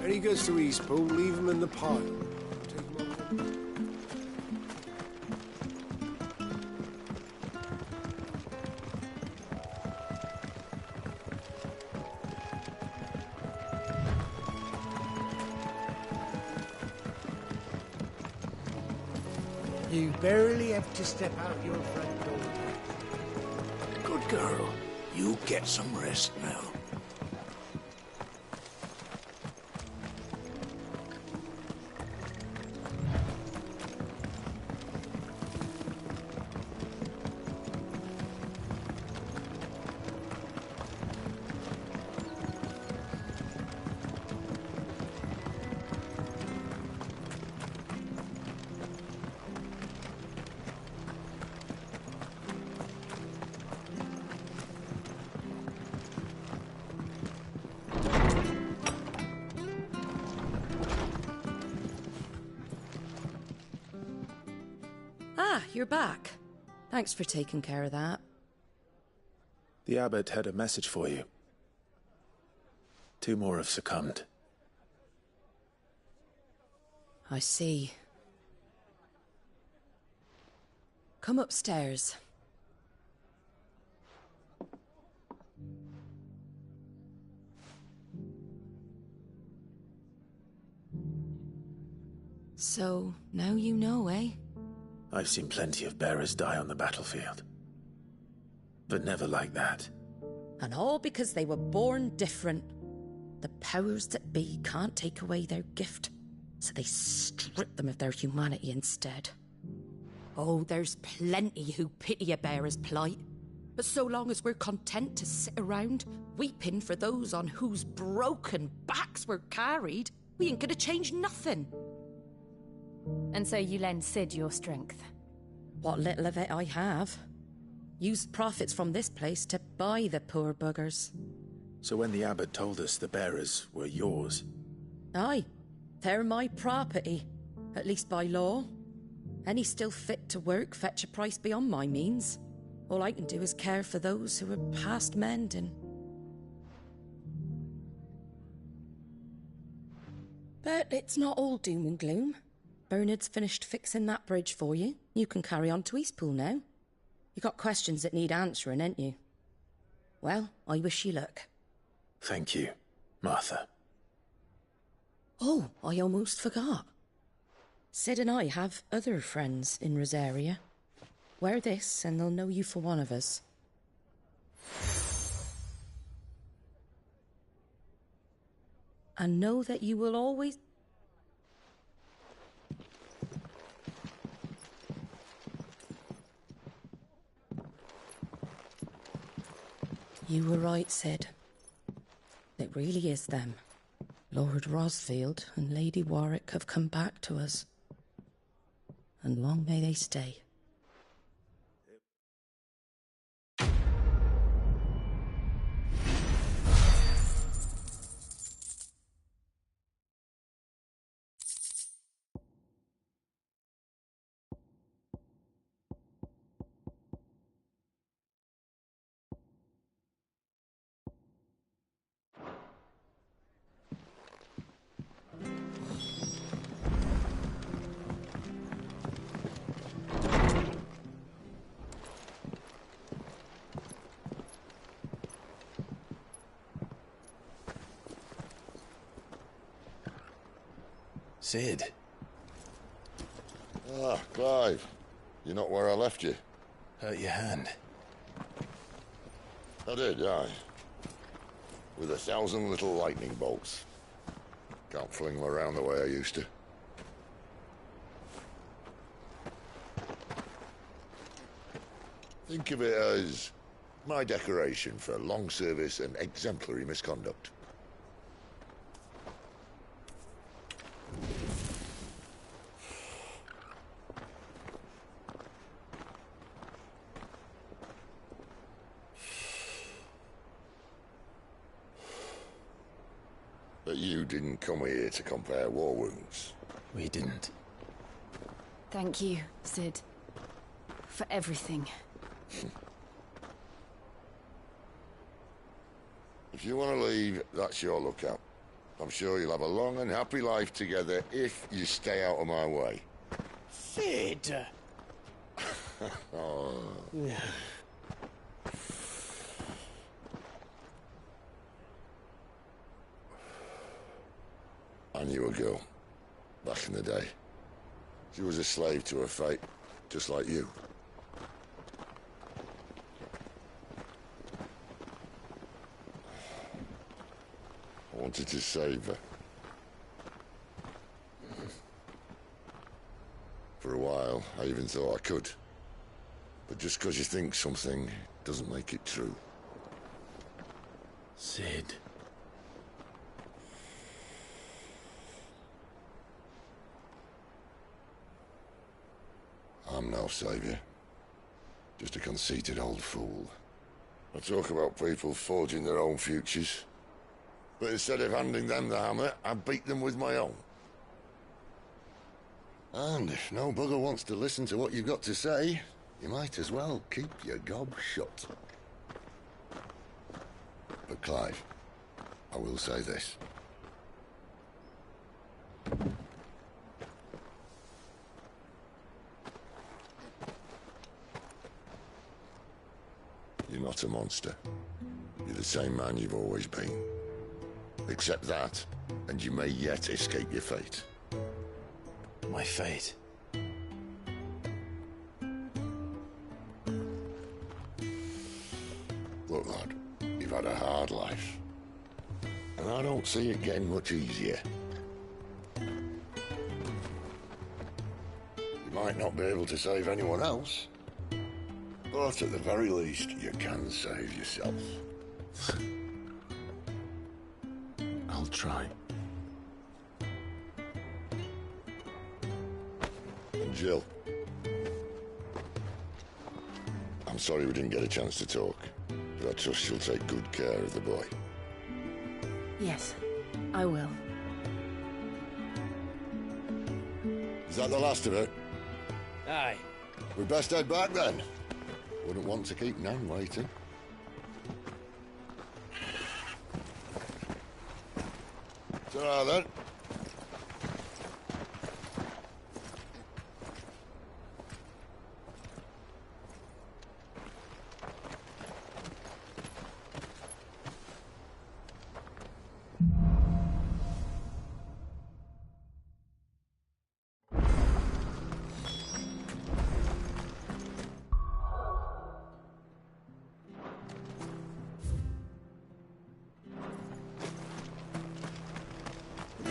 When he gets to Eastpool, leave him in the pile. Take him up. You barely have to step out your front door. Good girl. You get some rest now. You're back. Thanks for taking care of that. The abbot had a message for you. 2 more have succumbed. I see. Come upstairs. So, now you know, eh? I've seen plenty of bearers die on the battlefield. But never like that. And all because they were born different. The powers that be can't take away their gift, so they strip them of their humanity instead. Oh, there's plenty who pity a bearer's plight. But so long as we're content to sit around, weeping for those on whose broken backs we're carried, we ain't gonna change nothing. And so you lend Cid your strength? What little of it I have. Used profits from this place to buy the poor buggers. So when the abbot told us the bearers were yours... Aye, they're my property, at least by law. Any still fit to work fetch a price beyond my means. All I can do is care for those who are past mending. But it's not all doom and gloom. Bernard's finished fixing that bridge for you. You can carry on to Eastpool now. You got questions that need answering, ain't you? Well, I wish you luck. Thank you, Martha. Oh, I almost forgot. Cid and I have other friends in Rosaria. Wear this and they'll know you for one of us. And know that you will always... You were right, Cid. It really is them. Lord Rosfield and Lady Warwick have come back to us. And long may they stay. Cid. Ah, Clive. You're not where I left you. Hurt your hand. I did, aye. With 1,000 little lightning bolts. Can't fling them around the way I used to. Think of it as my decoration for long service and exemplary misconduct. But you didn't come here to compare war wounds. We didn't. Thank you, Cid. For everything. If you want to leave, that's your lookout. I'm sure you'll have a long and happy life together if you stay out of my way. Sid! Oh. I knew a girl back in the day. She was a slave to her fate, just like you. I wanted to save her. For a while, I even thought I could. But just because you think something doesn't make it true. Sid. I'm no savior. Just a conceited old fool. I talk about people forging their own futures. But instead of handing them the hammer, I beat them with my own. And if no bugger wants to listen to what you've got to say, you might as well keep your gob shut. But Clive, I will say this. You're not a monster. You're the same man you've always been. Accept that, and you may yet escape your fate. My fate. Look, lad, you've had a hard life. And I don't see it getting much easier. You might not be able to save anyone else, but at the very least, you can save yourself. I'll try. And Jill, I'm sorry we didn't get a chance to talk, but I trust you'll take good care of the boy. Yes, I will. Is that the last of it? Aye. We best head back then. Wouldn't want to keep Nan waiting. Ta-ra then.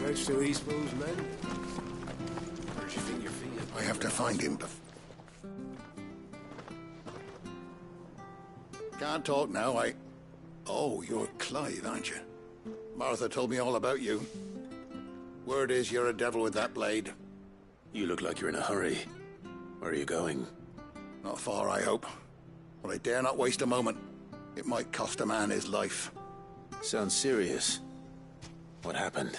Next to Eastbourne's men? Where'd you think your finger? I have to find him. Can't talk now, Oh, you're Clive, aren't you? Martha told me all about you. Word is you're a devil with that blade. You look like you're in a hurry. Where are you going? Not far, I hope. But I dare not waste a moment. It might cost a man his life. Sounds serious. What happened?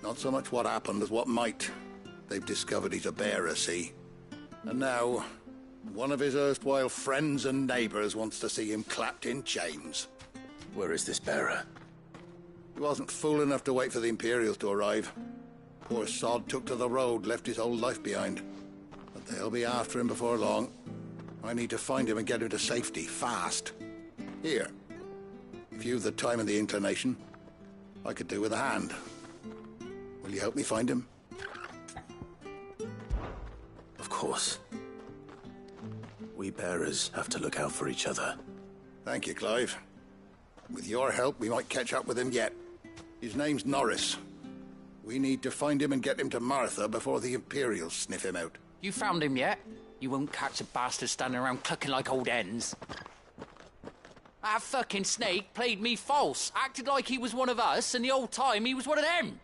Not so much what happened as what might. They've discovered he's a bearer, see? And now, one of his erstwhile friends and neighbors wants to see him clapped in chains. Where is this bearer? He wasn't fool enough to wait for the Imperials to arrive. Poor sod took to the road, left his whole life behind. But they'll be after him before long. I need to find him and get him to safety, fast. Here, if you've the time and the inclination, I could do with a hand. Will you help me find him? Of course. We bearers have to look out for each other. Thank you, Clive. With your help, we might catch up with him yet. His name's Norris. We need to find him and get him to Martha before the Imperials sniff him out. You found him yet? You won't catch a bastard standing around clucking like old hens. That fucking snake played me false, acted like he was one of us, and the whole time he was one of them.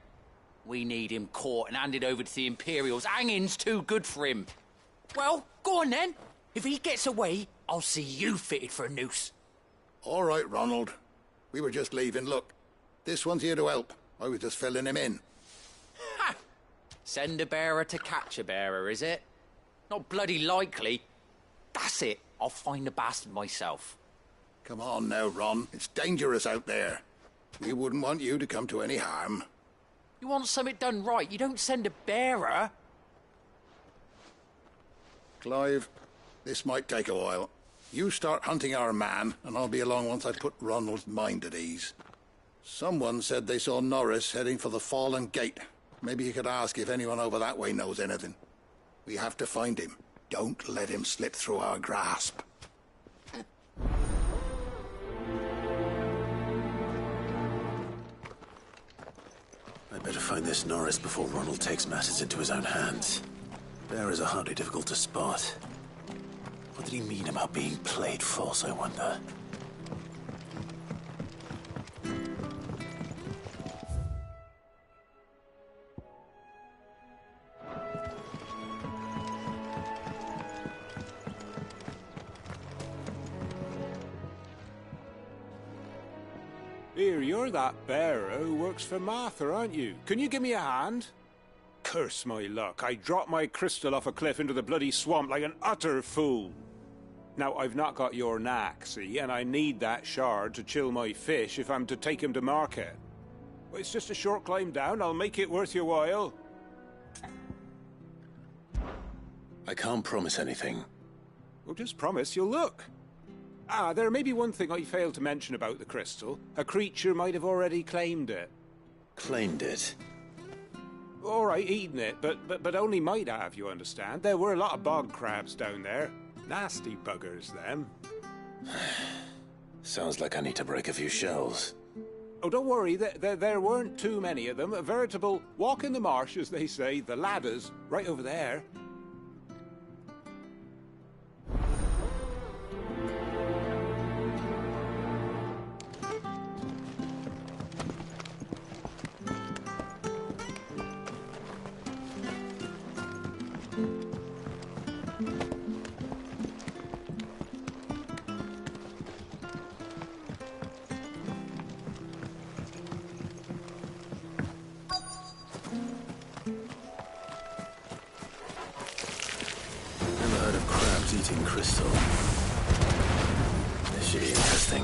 We need him caught and handed over to the Imperials. Hanging's too good for him. Well, go on then. If he gets away, I'll see you fitted for a noose. All right, Ronald. We were just leaving. Look, this one's here to help. I was just filling him in. Ha! Send a bearer to catch a bearer, is it? Not bloody likely. That's it. I'll find the bastard myself. Come on now, Ron. It's dangerous out there. We wouldn't want you to come to any harm. You want something done right, you don't send a bearer. Clive, this might take a while. You start hunting our man, and I'll be along once I put Ronald's mind at ease. Someone said they saw Norris heading for the Fallen Gate. Maybe you could ask if anyone over that way knows anything. We have to find him. Don't let him slip through our grasp. I'd better find this Norris before Ronald takes matters into his own hands. Bearers are hardly difficult to spot. What did he mean about being played false, I wonder? Here, you're that bearer who works for Martha, aren't you? Can you give me a hand? Curse my luck, I dropped my crystal off a cliff into the bloody swamp like an utter fool. Now, I've not got your knack, see, and I need that shard to chill my fish if I'm to take him to market. Well, it's just a short climb down, I'll make it worth your while. I can't promise anything. Well, just promise you'll look. Ah, there may be one thing I failed to mention about the crystal. A creature might have already claimed it. Claimed it? All right, eaten it, but only might have, you understand. There were a lot of bog crabs down there. Nasty buggers, them. Sounds like I need to break a few shells. Oh, don't worry, there weren't too many of them. A veritable walk in the marsh, as they say, the ladders, right over there. Eating crystal. This should be interesting.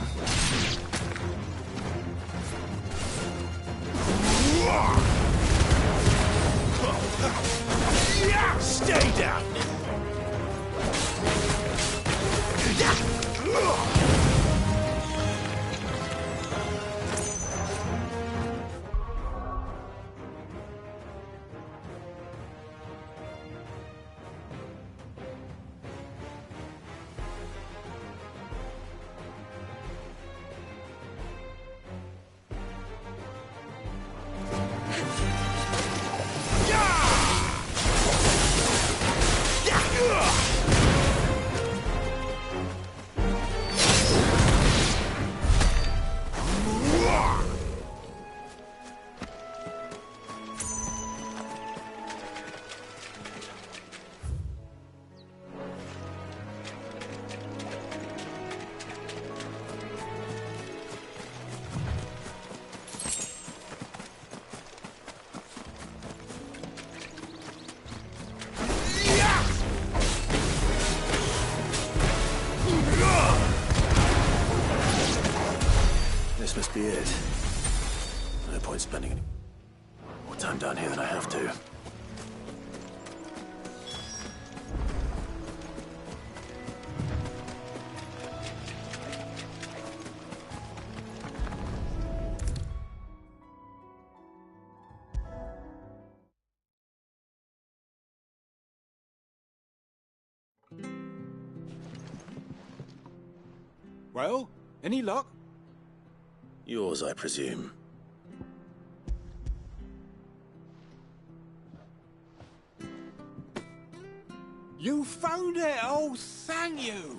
Stay down! This must be it. No point spending any more time down here than I have to. Well, any luck? Yours, I presume. You found it! Oh, thank you!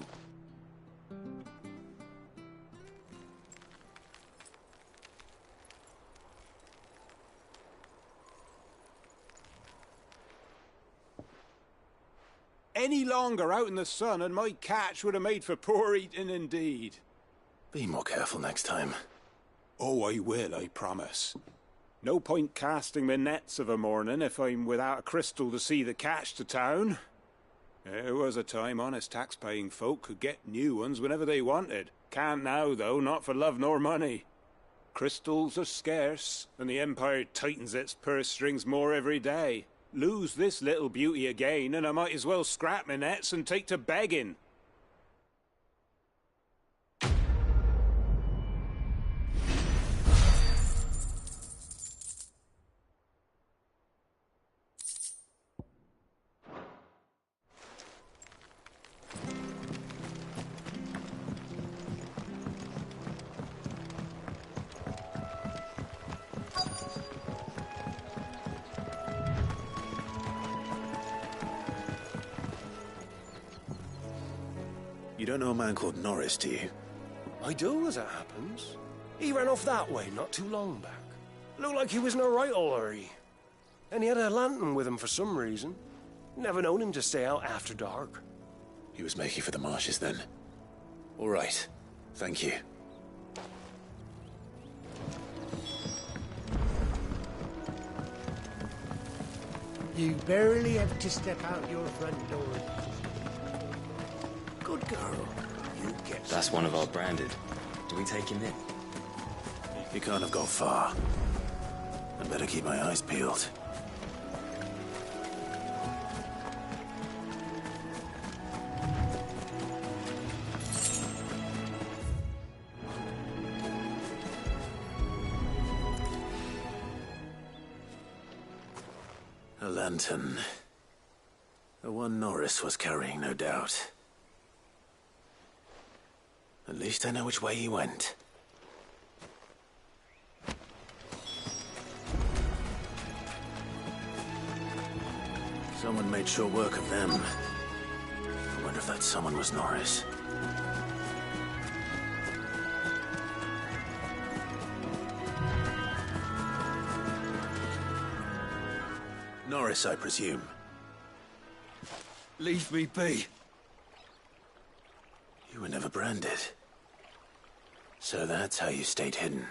Any longer out in the sun and my catch would have made for poor eating indeed. Be more careful next time. Oh, I will, I promise. No point casting my nets of a morning if I'm without a crystal to see the catch to town. There was a time honest tax-paying folk could get new ones whenever they wanted. Can't now, though, not for love nor money. Crystals are scarce, and the Empire tightens its purse strings more every day. Lose this little beauty again, and I might as well scrap my nets and take to begging. You don't know a man called Norris, do you? I do, as it happens. He ran off that way not too long back. Looked like he was in a right old hurry. And he had a lantern with him for some reason. Never known him to stay out after dark. He was making for the marshes then. All right. Thank you. You barely have to step out your front door. Good girl. You get That's one of our branded. Do we take him in? He can't have got far. I'd better keep my eyes peeled. A lantern. The one Norris was carrying, no doubt. At least I know which way he went. Someone made sure work of them. I wonder if that someone was Norris. Norris, I presume. Leave me be. You were never branded. So that's how you stayed hidden.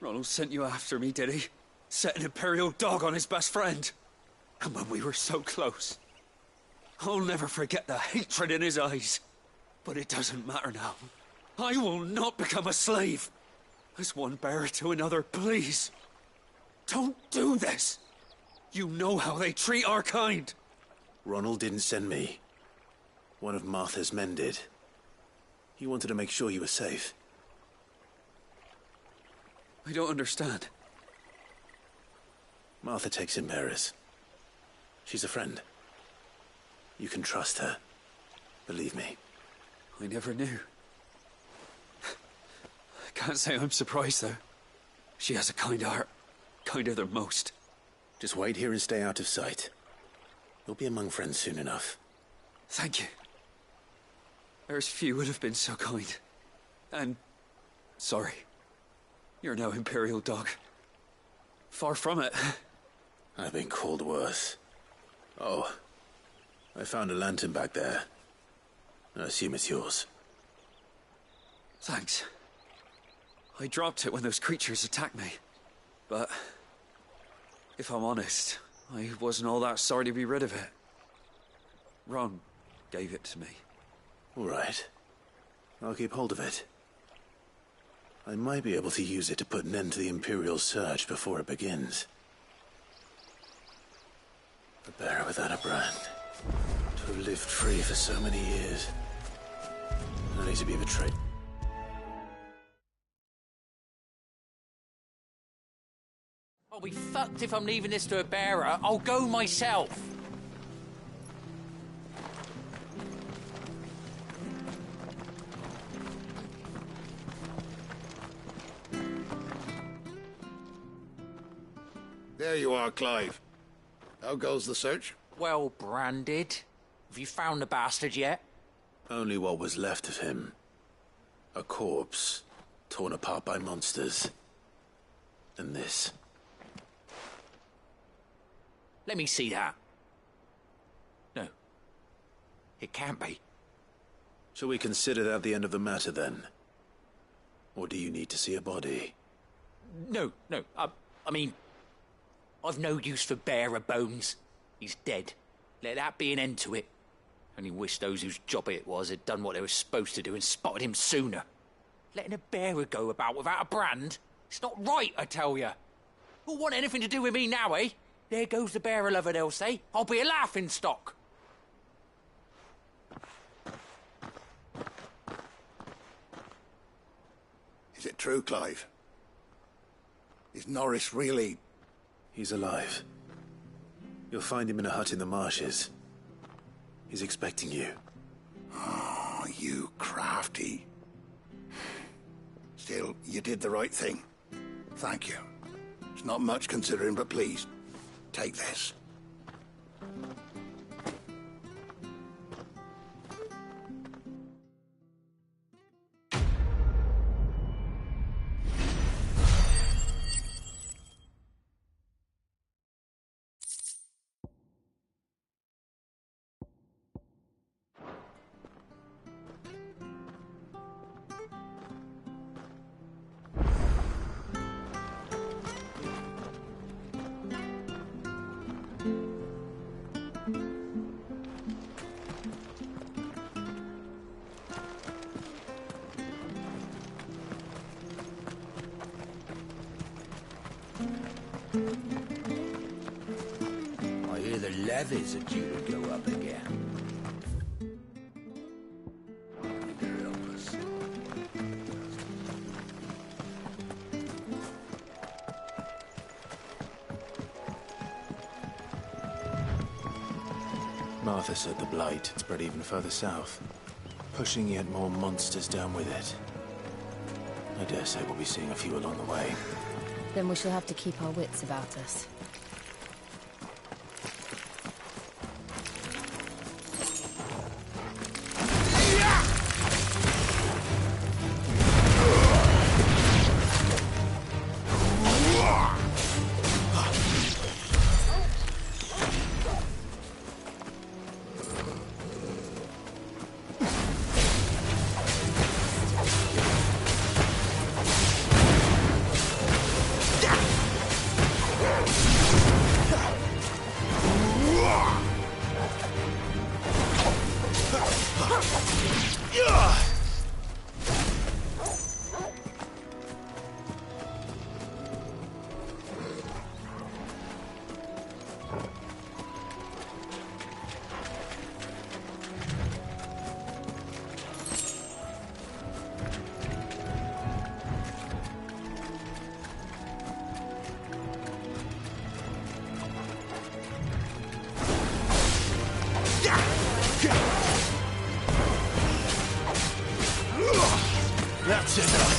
Ronald sent you after me, did he? Set an Imperial dog on his best friend. And when we were so close. I'll never forget the hatred in his eyes. But it doesn't matter now. I will not become a slave. As one bearer to another, please. Don't do this. You know how they treat our kind. Ronald didn't send me. One of Martha's men did. He wanted to make sure you were safe. I don't understand. Martha takes in bearers. She's a friend. You can trust her. Believe me. I never knew. I can't say I'm surprised, though. She has a kind heart. Kinder than most. Just wait here and stay out of sight. You'll be among friends soon enough. Thank you. There's few would have been so kind. And... sorry. You're no Imperial dog. Far from it. I've been called worse. Oh. I found a lantern back there. I assume it's yours. Thanks. I dropped it when those creatures attacked me. But... if I'm honest, I wasn't all that sorry to be rid of it. Ron gave it to me. All right. I'll keep hold of it. I might be able to use it to put an end to the Imperial surge before it begins. A bearer without a brand. To have lived free for so many years. Only to be betrayed. I'll be fucked if I'm leaving this to a bearer. I'll go myself. There you are, Clive. How goes the search? Well branded. Have you found the bastard yet? Only what was left of him. A corpse, torn apart by monsters. And this. Let me see that. No. It can't be. Shall we consider that the end of the matter, then? Or do you need to see a body? No. I mean... I've no use for bearer bones. He's dead. Let that be an end to it. Only wish those whose job it was had done what they were supposed to do and spotted him sooner. Letting a bearer go about without a brand? It's not right, I tell you. Who'll want anything to do with me now, eh? There goes the bearer lover, they'll say. I'll be a laughing stock. Is it true, Clive? Is Norris really... He's alive. You'll find him in a hut in the marshes. He's expecting you. Oh, you crafty. Still, you did the right thing. Thank you. It's not much considering, but please, take this. I hear the levies are due to go up again. God help us. Martha said the blight had spread even further south, pushing yet more monsters down with it. I dare say we'll be seeing a few along the way. Then we shall have to keep our wits about us. That's enough.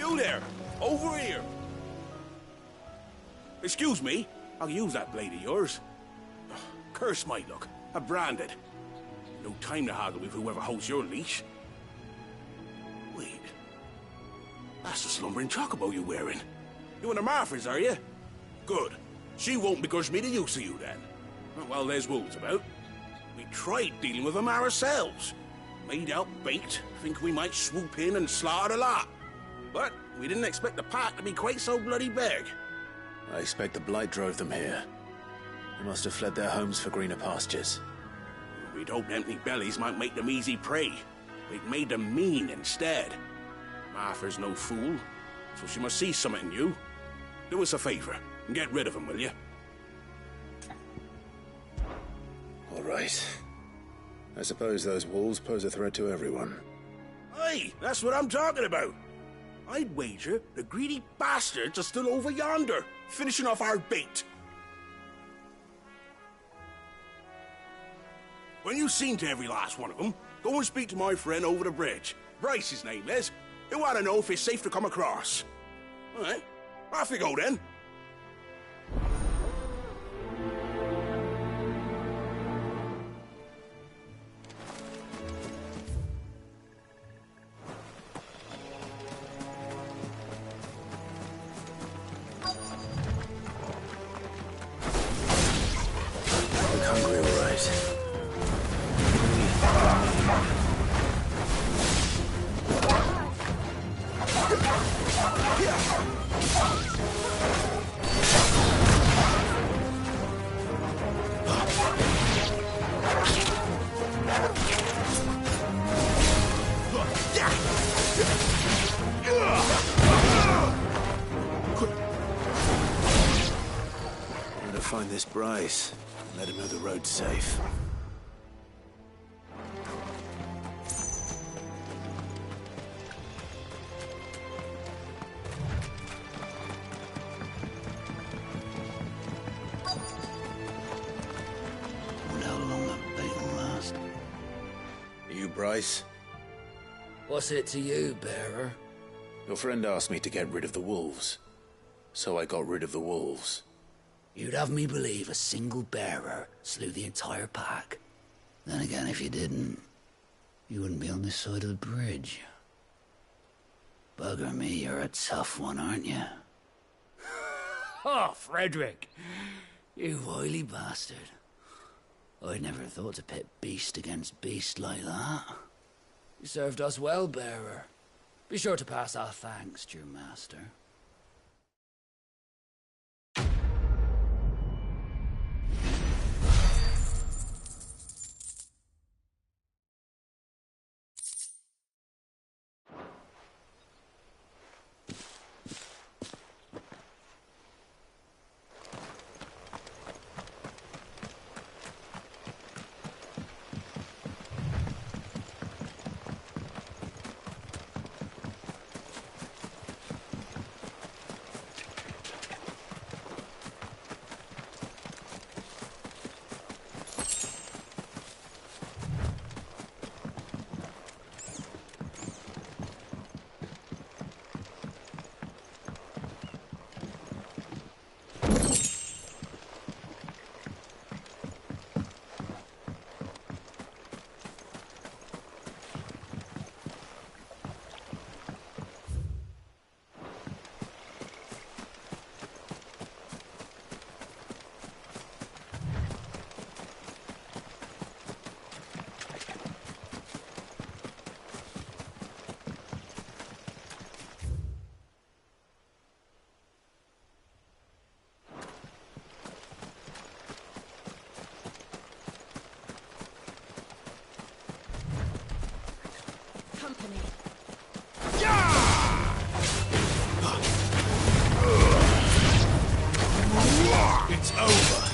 You there! Over here! Excuse me, I'll use that blade of yours. Curse my luck, I'm branded. No time to haggle with whoever holds your leash. Wait, that's the slumbering chocobo you're wearing. You and the Marthas, are you? Good. She won't begrudge me the use of you then. Well, there's wolves about. We tried dealing with them ourselves. Made out bait, think we might swoop in and slaughter the lot. But we didn't expect the pack to be quite so bloody big. I expect the blight drove them here. They must have fled their homes for greener pastures. We'd hoped empty bellies might make them easy prey. We'd made them mean instead. Martha's no fool, so she must see something in you. Do us a favor and get rid of them, will you? All right. I suppose those wolves pose a threat to everyone. Aye, that's what I'm talking about. I'd wager the greedy bastards are still over yonder, finishing off our bait. When you've seen to every last one of them, go and speak to my friend over the bridge. Bryce, his name is. He'll want to know if it's safe to come across. All right, off you go then. Find this Bryce and let him know the road's safe. Wonder how long that bait will last. You, Bryce? What's it to you, bearer? Your friend asked me to get rid of the wolves, so I got rid of the wolves. You'd have me believe a single bearer slew the entire pack. Then again, if you didn't, you wouldn't be on this side of the bridge. Bugger me, you're a tough one, aren't you? Oh, Frederick! You wily bastard. I'd never thought to pit beast against beast like that. You served us well, bearer. Be sure to pass our thanks to your master. It's over.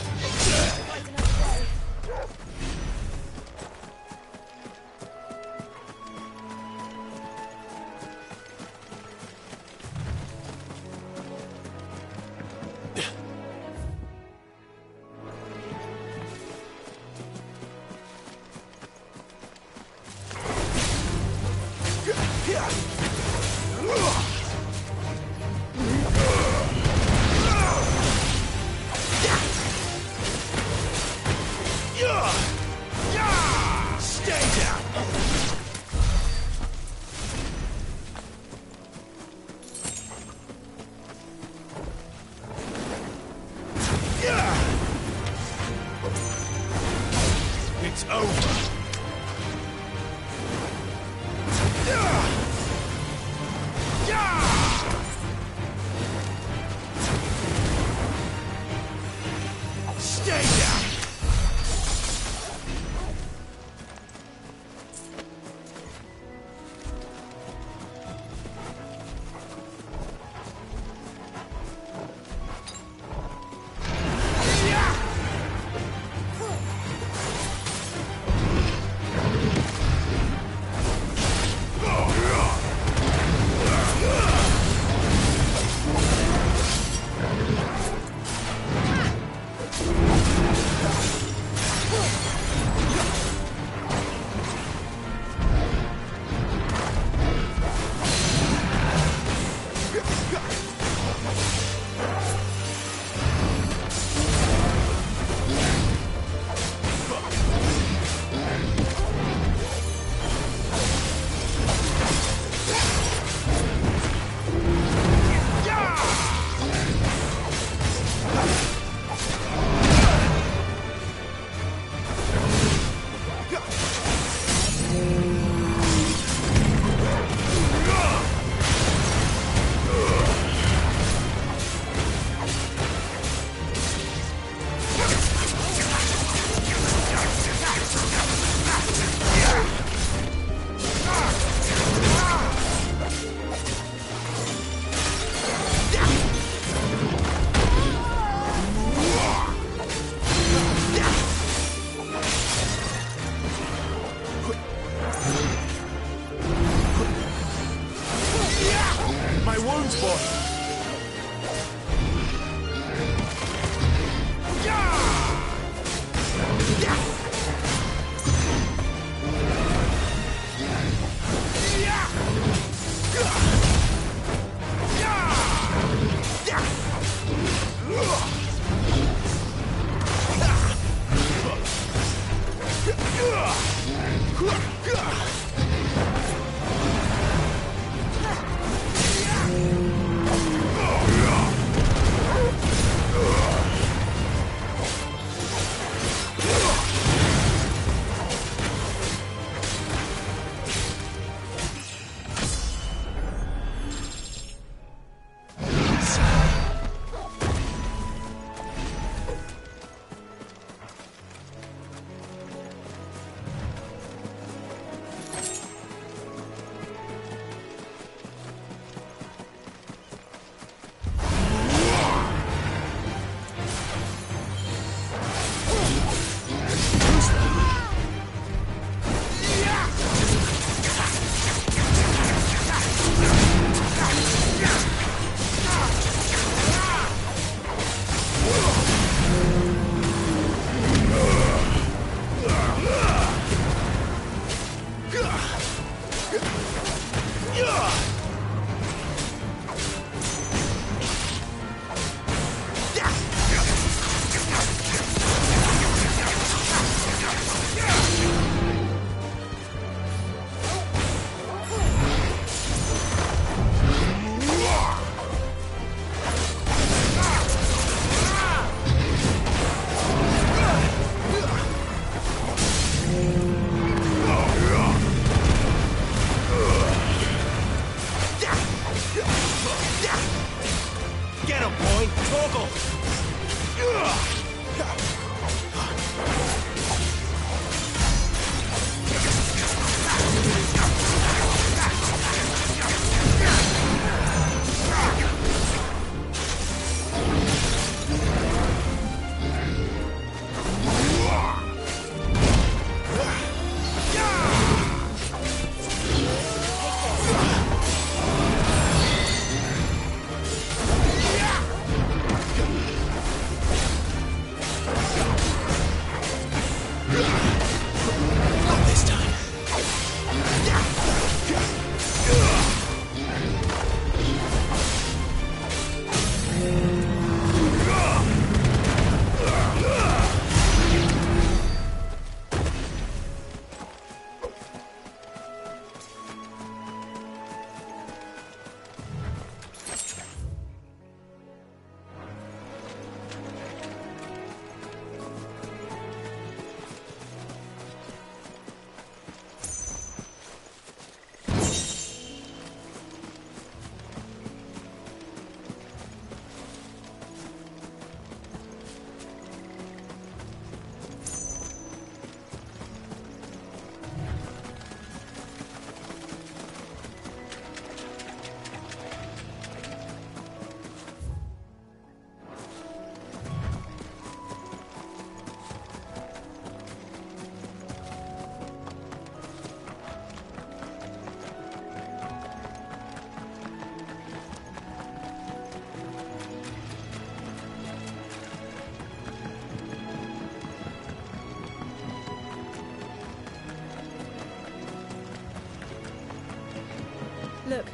Look,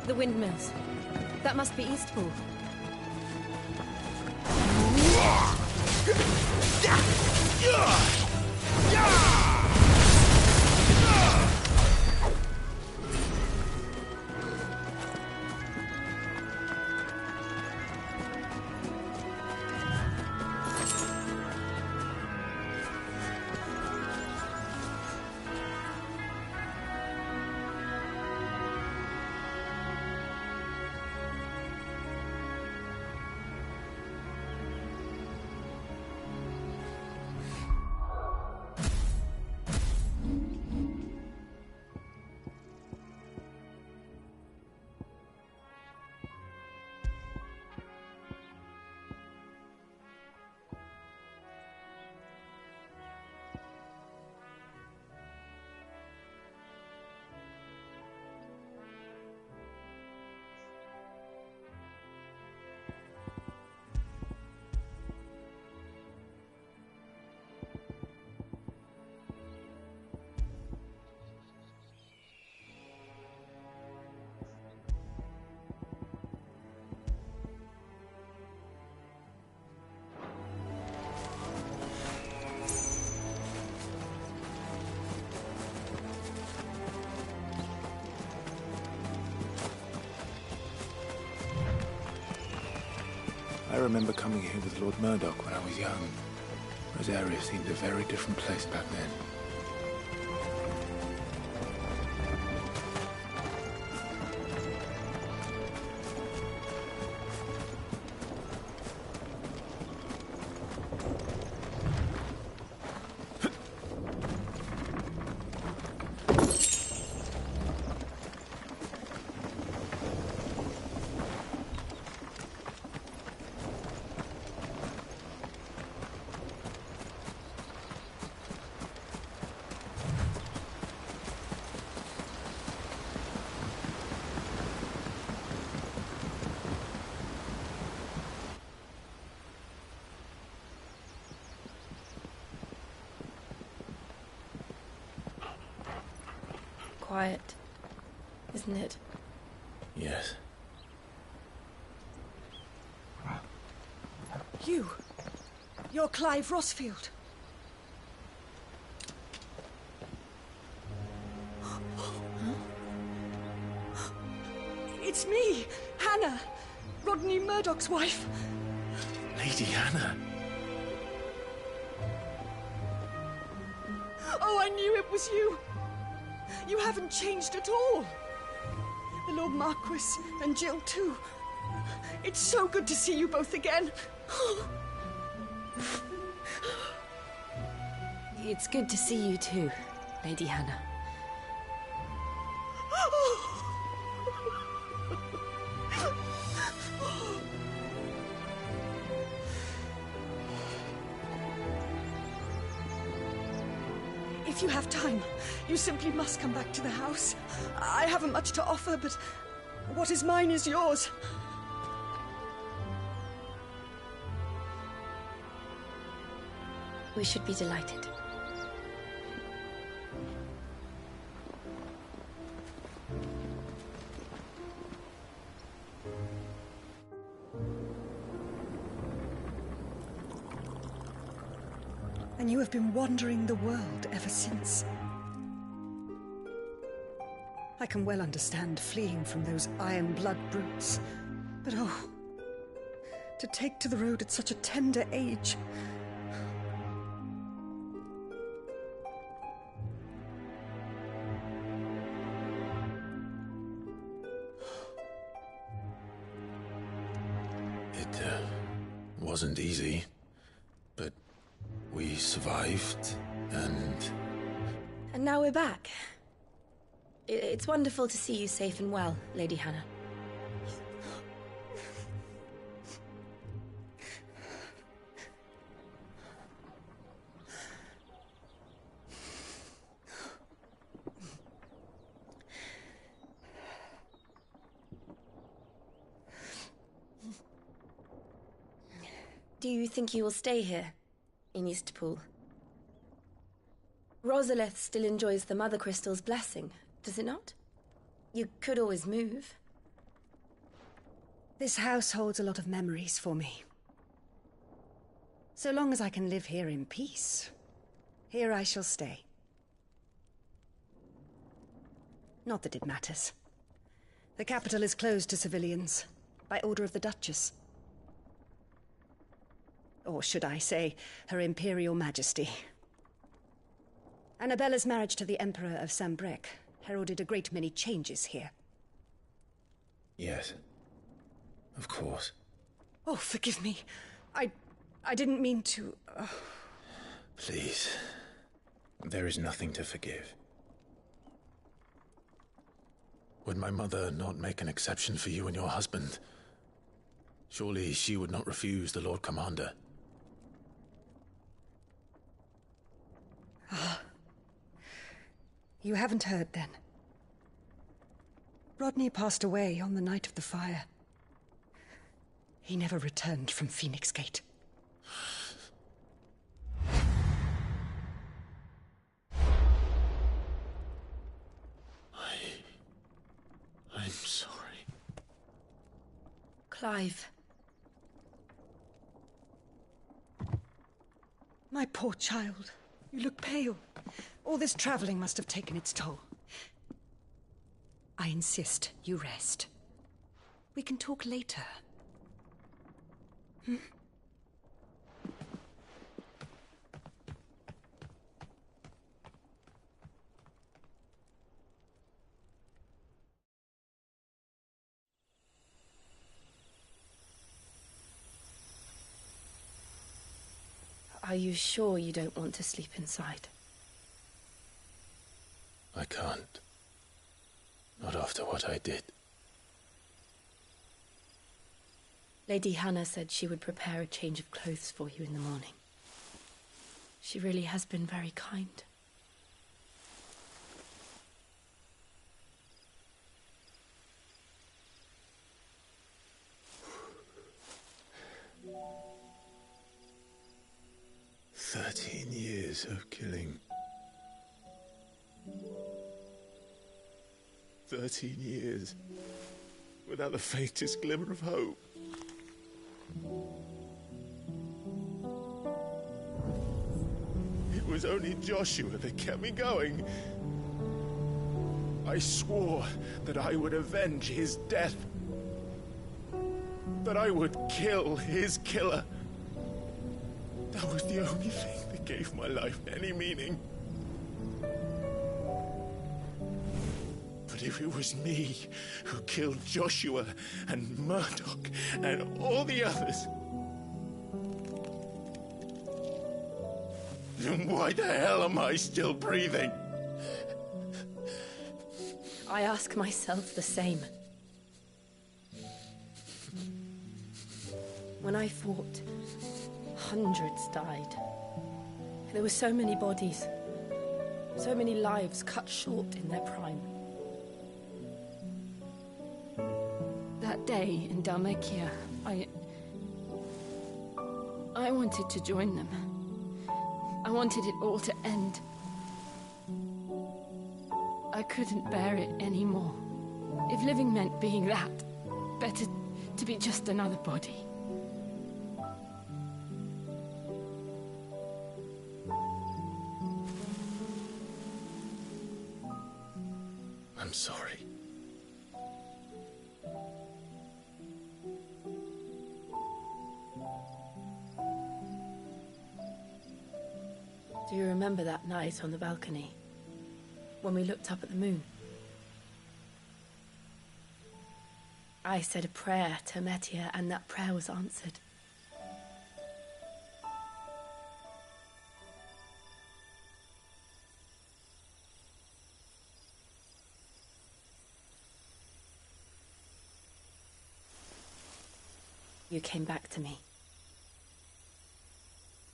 the windmills. That must be Eastpool. remember coming here with Lord Murdoch when I was young. Rosaria seemed a very different place back then. Quiet, isn't it? Yes. You're Clive Rossfield. It's me, Hannah, Rodney Murdoch's wife. Lady Hannah. Oh, I knew it was you. You haven't changed at all. The Lord Marquis and Jill too. It's so good to see you both again. It's good to see you too, Lady Hannah. If you have time, you simply must come back to the house. I haven't much to offer, but what is mine is yours. We should be delighted. And you have been wandering the world ever since. I can well understand fleeing from those iron blood brutes. But oh, to take to the road at such a tender age. It wasn't easy, but we survived, and now we're back. It's wonderful to see you safe and well, Lady Hannah. Do you think you will stay here, in Eastpool? Rosalith still enjoys the Mother Crystal's blessing, does it not? You could always move. This house holds a lot of memories for me. So long as I can live here in peace, here I shall stay. Not that it matters. The capital is closed to civilians, by order of the Duchess. Or should I say, Her Imperial Majesty. Annabella's marriage to the Emperor of Sambrec heralded a great many changes here. yes, of course. Oh, forgive me. I didn't mean to... Please, there is nothing to forgive. Would my mother not make an exception for you and your husband? Surely she would not refuse the Lord Commander. You haven't heard, then. Rodney passed away on the night of the fire. He never returned from Phoenix Gate. I'm sorry. Clive. My poor child. You look pale. All this traveling must have taken its toll. I insist you rest. We can talk later. Are you sure you don't want to sleep inside? I can't. Not after what I did. Lady Hannah said she would prepare a change of clothes for you in the morning. She really has been very kind. Years of killing. 13 years without the faintest glimmer of hope. It was only Joshua that kept me going. I swore that I would avenge his death. That I would kill his killer. That was the only thing that gave my life any meaning. But if it was me who killed Joshua and Murdoch and all the others, then why the hell am I still breathing? I ask myself the same. When I fought, hundreds died. There were so many bodies, so many lives cut short in their prime. That day in Dhalmekia, I wanted to join them. I wanted it all to end. I couldn't bear it anymore. If living meant being that, better to be just another body. I'm sorry. Do you remember that night on the balcony, when we looked up at the moon? I said a prayer to Metia, and that prayer was answered. You came back to me.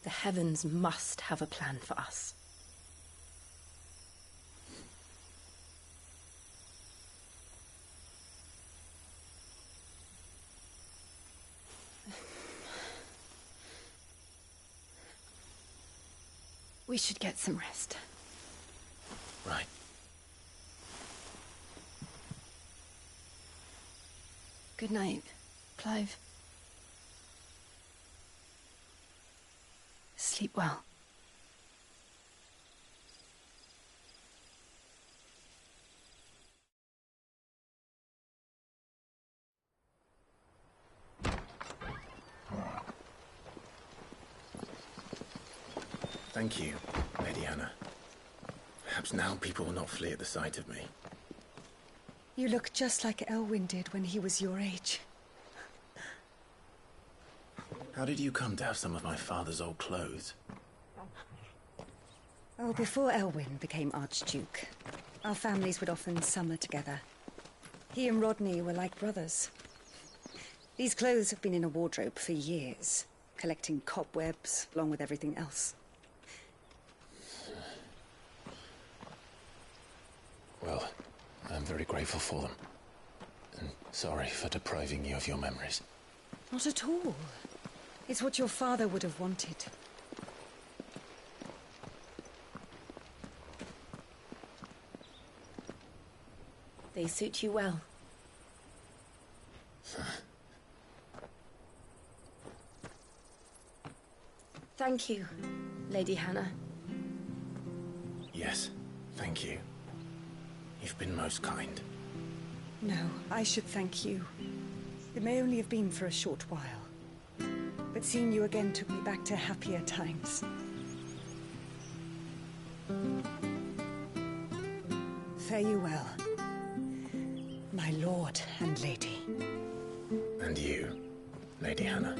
The heavens must have a plan for us. We should get some rest. Right. Good night, Clive. Sleep well. Thank you, Lady Hannah. Perhaps now people will not flee at the sight of me. You look just like Elwyn did when he was your age. How did you come to have some of my father's old clothes? Oh, before Elwyn became Archduke, our families would often summer together. He and Rodney were like brothers. These clothes have been in a wardrobe for years, collecting cobwebs along with everything else. Well, I'm very grateful for them. And sorry for depriving you of your memories. Not at all. It's what your father would have wanted. They suit you well. Thank you, Lady Hannah. Yes, thank you. You've been most kind. No, I should thank you. It may only have been for a short while. but seeing you again took me back to happier times. Fare you well, my lord and lady. And you, Lady Hannah.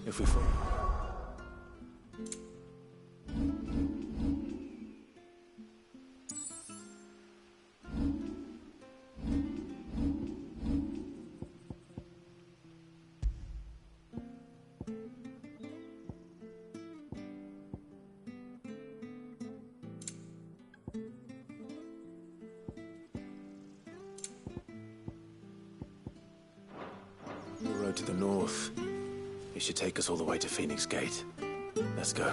If we fall. The road to the north. It should take us all the way to Phoenix Gate. Let's go.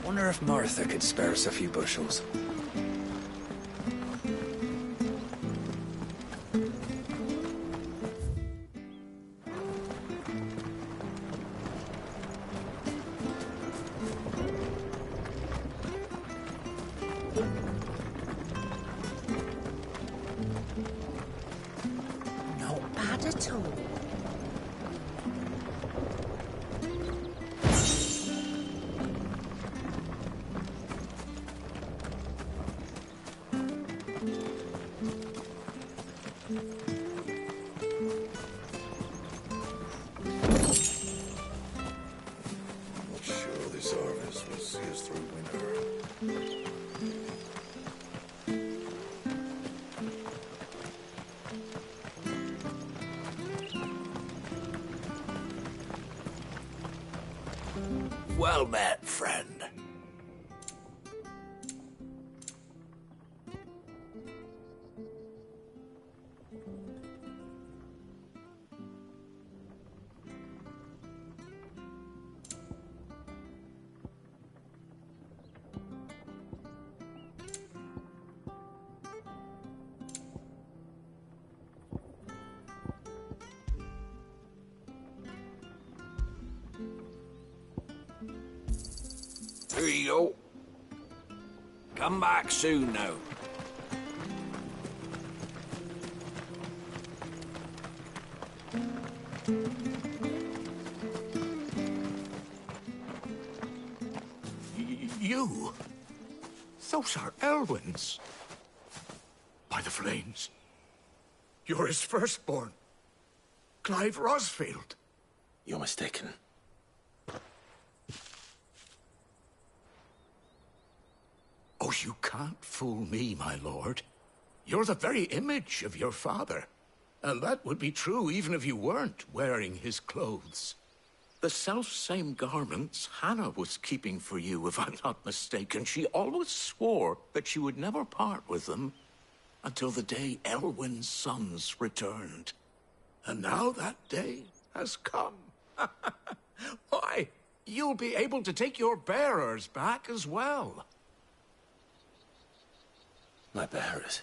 Wonder if Martha could spare us a few bushels. Not bad at all. Well met, friend. Here you go. Come back soon now. You? Those are Elwyn's. By the flames. You're his firstborn. Clive Rosfield. You're mistaken. Oh, you can't fool me, my lord. You're the very image of your father. And that would be true even if you weren't wearing his clothes. The self-same garments Hannah was keeping for you, if I'm not mistaken. She always swore that she would never part with them until the day Elwyn's sons returned. And now that day has come. Why, you'll be able to take your bearers back as well. My bearers?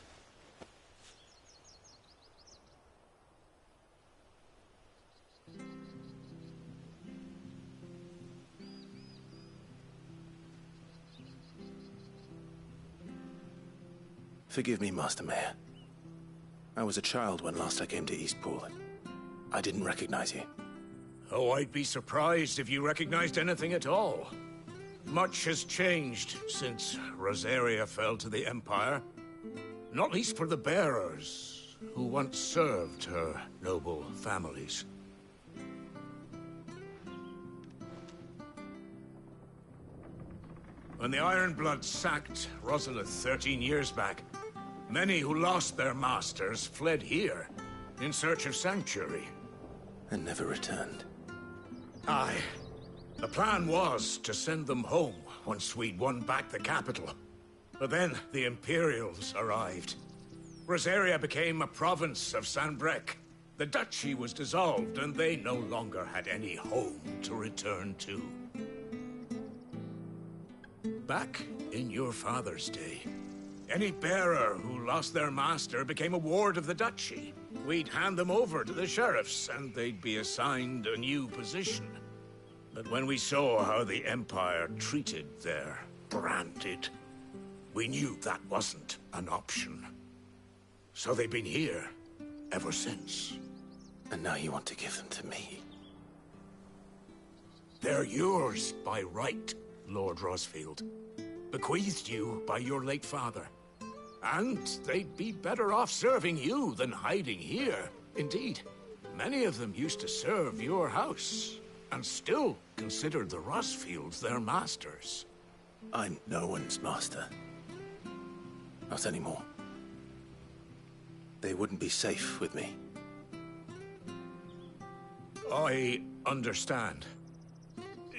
Forgive me, Master Mayor. I was a child when last I came to Eastpool. I didn't recognize you. Oh, I'd be surprised if you recognized anything at all. Much has changed since Rosaria fell to the Empire. Not least for the bearers, who once served her noble families. When the Ironbloods sacked Rosalith 13 years back, many who lost their masters fled here, in search of sanctuary. And never returned. Aye. The plan was to send them home once we'd won back the capital. But then the Imperials arrived. Rosaria became a province of Sanbreque. The duchy was dissolved, and they no longer had any home to return to. Back in your father's day, any bearer who lost their master became a ward of the duchy. We'd hand them over to the sheriffs, and they'd be assigned a new position. But when we saw how the Empire treated their branded, we knew that wasn't an option. So they've been here ever since. And now you want to give them to me? They're yours by right, Lord Rosfield. Bequeathed you by your late father. And they'd be better off serving you than hiding here. Indeed, many of them used to serve your house, and still considered the Rosfields their masters. I'm no one's master. Not anymore. They wouldn't be safe with me. I understand.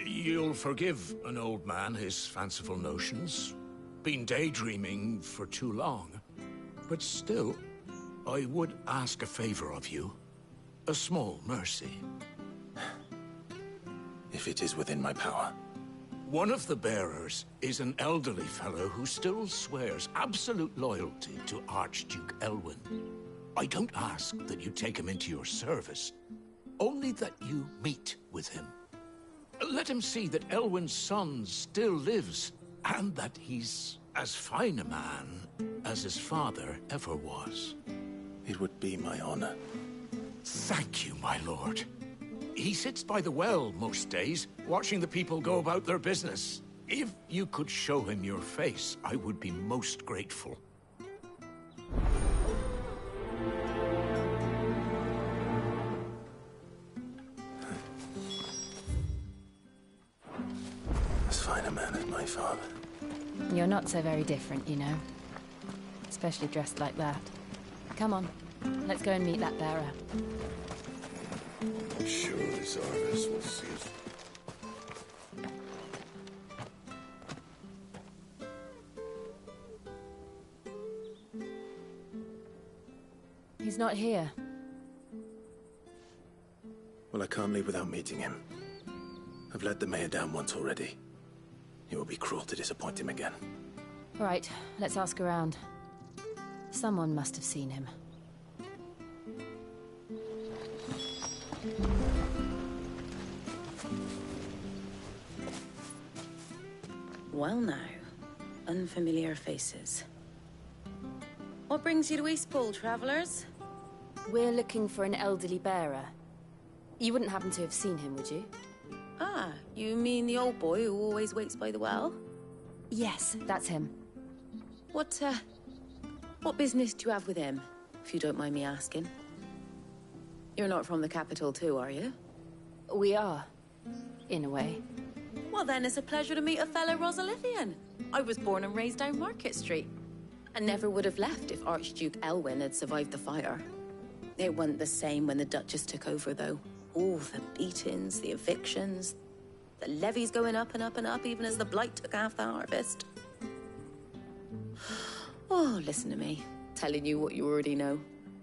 You'll forgive an old man his fanciful notions. Been daydreaming for too long. But still, I would ask a favor of you. A small mercy. If it is within my power. One of the bearers is an elderly fellow who still swears absolute loyalty to Archduke Elwyn. I don't ask that you take him into your service, only that you meet with him. Let him see that Elwyn's son still lives, and that he's as fine a man as his father ever was. It would be my honor. Thank you, my lord. He sits by the well most days, watching the people go about their business. If you could show him your face, I would be most grateful. As fine a man as my father. You're not so very different, you know. Especially dressed like that. Come on, let's go and meet that bearer. Surely Zarvis will see us. He's not here. Well, I can't leave without meeting him. I've let the mayor down once already. It would be cruel to disappoint him again. Right, let's ask around. Someone must have seen him. Well now, unfamiliar faces. What brings you to Eastpool, travellers? We're looking for an elderly bearer. You wouldn't happen to have seen him, would you? Ah, you mean the old boy who always waits by the well? Yes, that's him. What business do you have with him, if you don't mind me asking? You're not from the capital too, are you? We are, in a way. Well then, it's a pleasure to meet a fellow Rosalithian. I was born and raised down Market Street, and never would have left if Archduke Elwyn had survived the fire. It wasn't the same when the Duchess took over, though. All the beatings, the evictions, the levies going up and up and up, even as the blight took half the harvest. Oh, listen to me, telling you what you already know.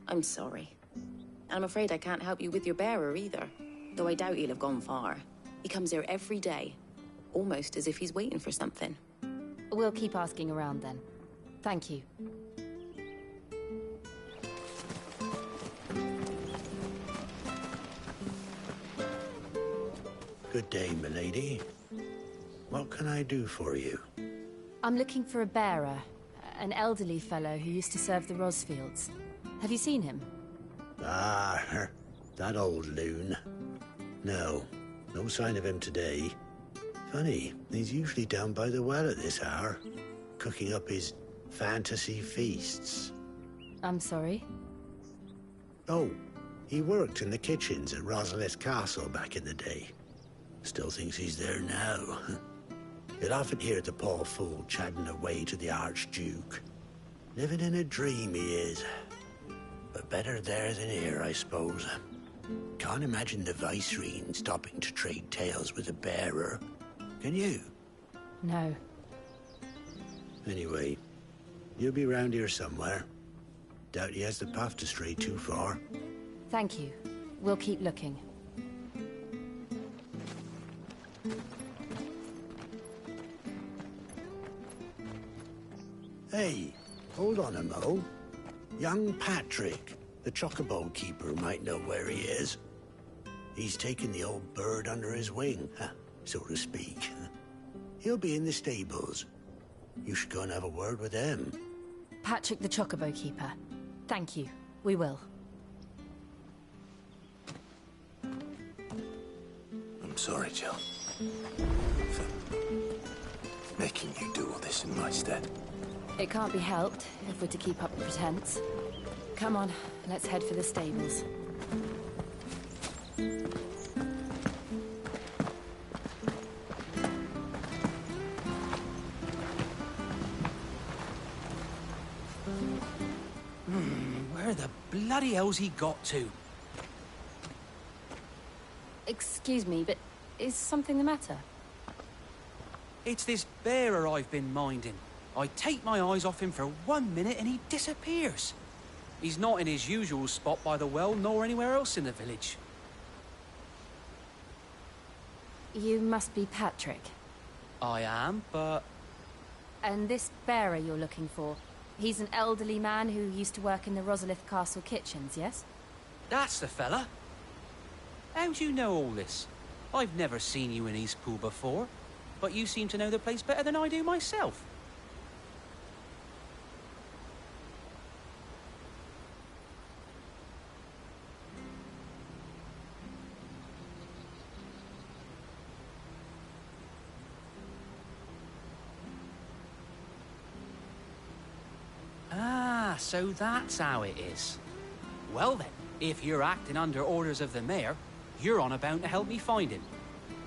I'm sorry. And I'm afraid I can't help you with your bearer either, though I doubt he'll have gone far. He comes here every day, almost as if he's waiting for something. We'll keep asking around then. Thank you. Good day, milady. What can I do for you? I'm looking for a bearer. an elderly fellow who used to serve the Rosfields. Have you seen him? Ah, that old loon. No sign of him today. Funny, he's usually down by the well at this hour, cooking up his fantasy feasts. I'm sorry? Oh, he worked in the kitchens at Rosalith Castle back in the day. Still thinks he's there now. You'll often hear the poor fool chatting away to the Archduke. Living in a dream he is. But better there than here, I suppose. Can't imagine the Vicereine stopping to trade tales with a bearer. Can you? No. Anyway, you'll be round here somewhere. Doubt he has the path to stray too far. Thank you. We'll keep looking. Hey, hold on a mo. Young Patrick, the Chocobo Keeper, might know where he is. He's taken the old bird under his wing, so to speak. He'll be in the stables. You should go and have a word with him. Patrick the Chocobo Keeper. Thank you. We will. I'm sorry, Jill. For making you do all this in my stead. It can't be helped if we're to keep up the pretense. Come on, let's head for the stables. Where the bloody hell's he got to? Excuse me, but is something the matter? It's this bearer I've been minding. I take my eyes off him for 1 minute and he disappears. He's not in his usual spot by the well, nor anywhere else in the village. You must be Patrick. I am, but... And this bearer you're looking for, he's an elderly man who used to work in the Rosalith Castle kitchens, yes? That's the fella. How do you know all this? I've never seen you in Eastpool before, but you seem to know the place better than I do myself. Ah, so that's how it is. Well then, if you're acting under orders of the mayor, you're on about to help me find him.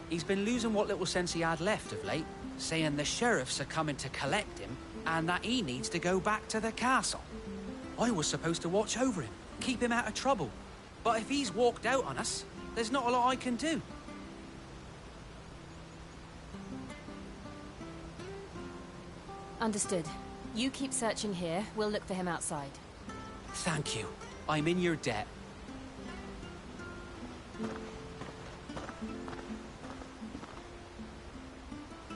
He's been losing what little sense he had left of late, saying the sheriffs are coming to collect him and that he needs to go back to the castle. I was supposed to watch over him, keep him out of trouble. But if he's walked out on us, there's not a lot I can do. Understood. You keep searching here, we'll look for him outside. Thank you. I'm in your debt.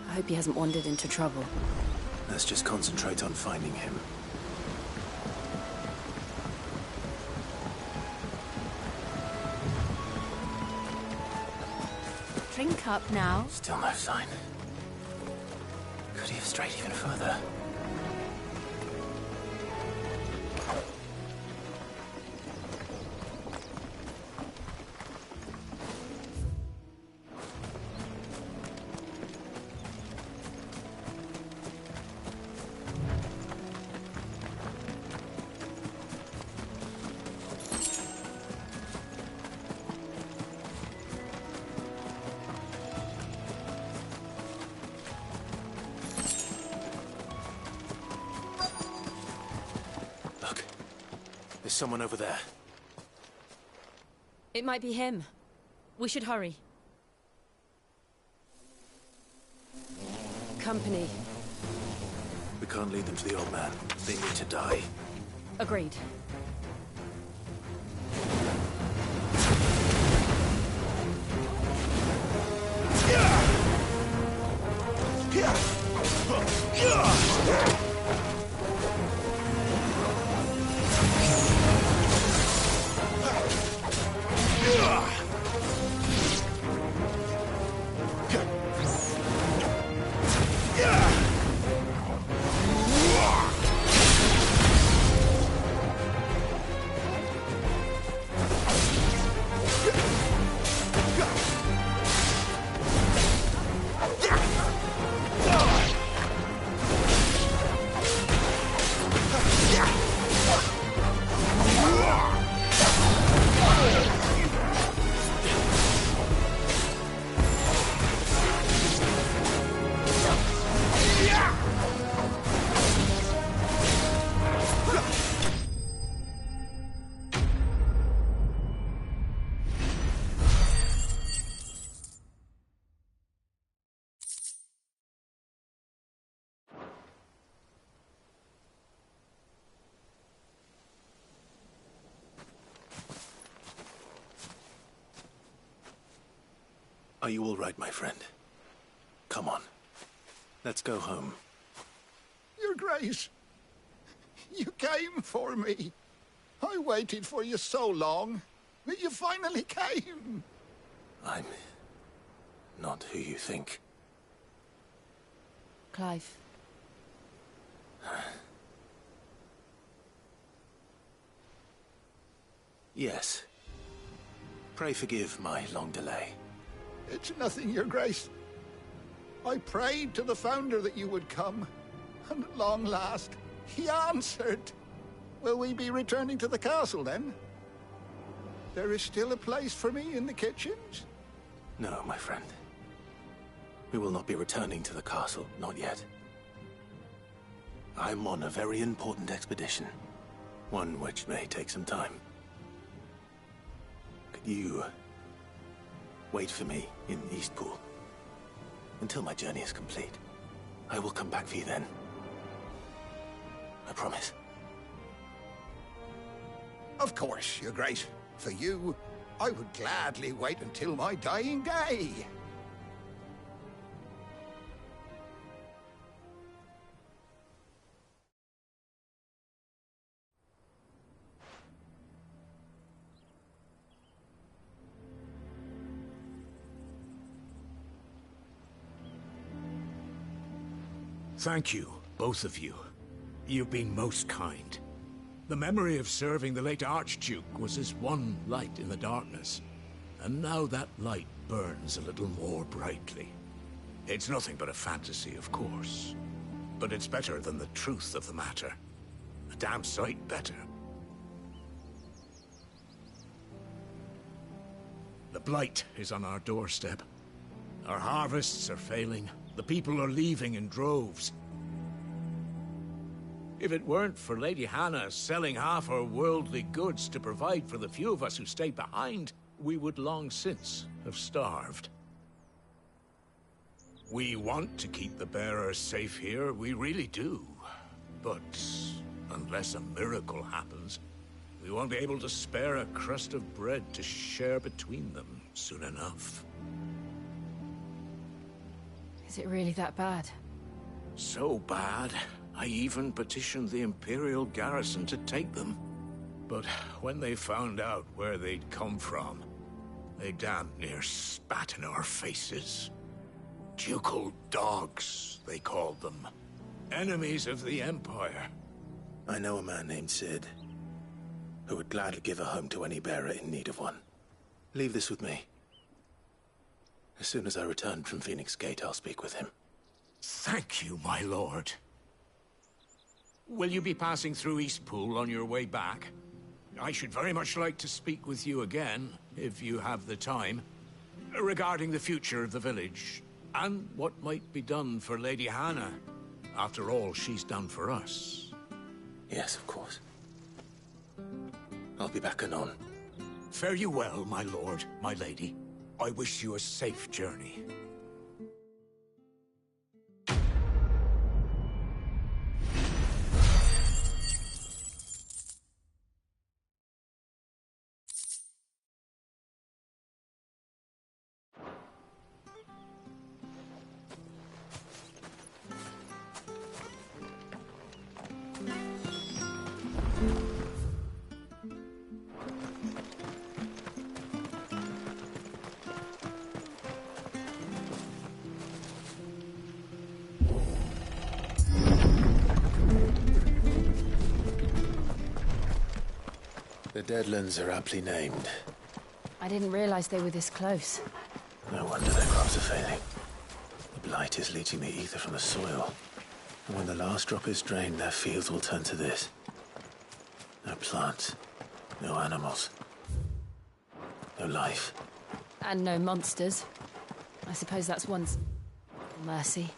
I hope he hasn't wandered into trouble. Let's just concentrate on finding him. Drink up now. Still no sign. Could he have strayed even further? There's someone over there. It might be him. We should hurry. Company. We can't lead them to the old man. They need to die. Agreed. Are you all right, my friend? Come on. Let's go home. Your Grace, you came for me. I waited for you so long, but you finally came. I'm not who you think. Clive. Yes. Pray forgive my long delay. It's nothing, Your Grace. I prayed to the Founder that you would come, and at long last, he answered. Will we be returning to the castle, then? There is still a place for me in the kitchens? No, my friend. We will not be returning to the castle, not yet. I'm on a very important expedition. One which may take some time. Could you wait for me in Eastpool until my journey is complete? I will come back for you then. I promise. Of course, Your Grace. For you, I would gladly wait until my dying day. Thank you, both of you. You've been most kind. The memory of serving the late Archduke was as one light in the darkness, and now that light burns a little more brightly. It's nothing but a fantasy, of course, but it's better than the truth of the matter. A damn sight better. The Blight is on our doorstep. Our harvests are failing. The people are leaving in droves. If it weren't for Lady Hannah selling half her worldly goods to provide for the few of us who stayed behind, we would long since have starved. We want to keep the bearers safe here, we really do. But unless a miracle happens, we won't be able to spare a crust of bread to share between them soon enough. Is it really that bad? So bad, I even petitioned the Imperial garrison to take them. But when they found out where they'd come from, they damn near spat in our faces. Ducal dogs, they called them. Enemies of the Empire. I know a man named Cid, who would gladly give a home to any bearer in need of one. Leave this with me. As soon as I return from Phoenix Gate, I'll speak with him. Thank you, my lord. Will you be passing through Eastpool on your way back? I should very much like to speak with you again, if you have the time, regarding the future of the village, and what might be done for Lady Hannah. After all she's done for us. Yes, of course. I'll be back anon. Fare you well, my lord, my lady. I wish you a safe journey. The Deadlands are aptly named. I didn't realize they were this close. No wonder their crops are failing. The Blight is leaching the ether from the soil. And when the last drop is drained, their fields will turn to this. No plants, no animals, no life. And no monsters. I suppose that's one's mercy.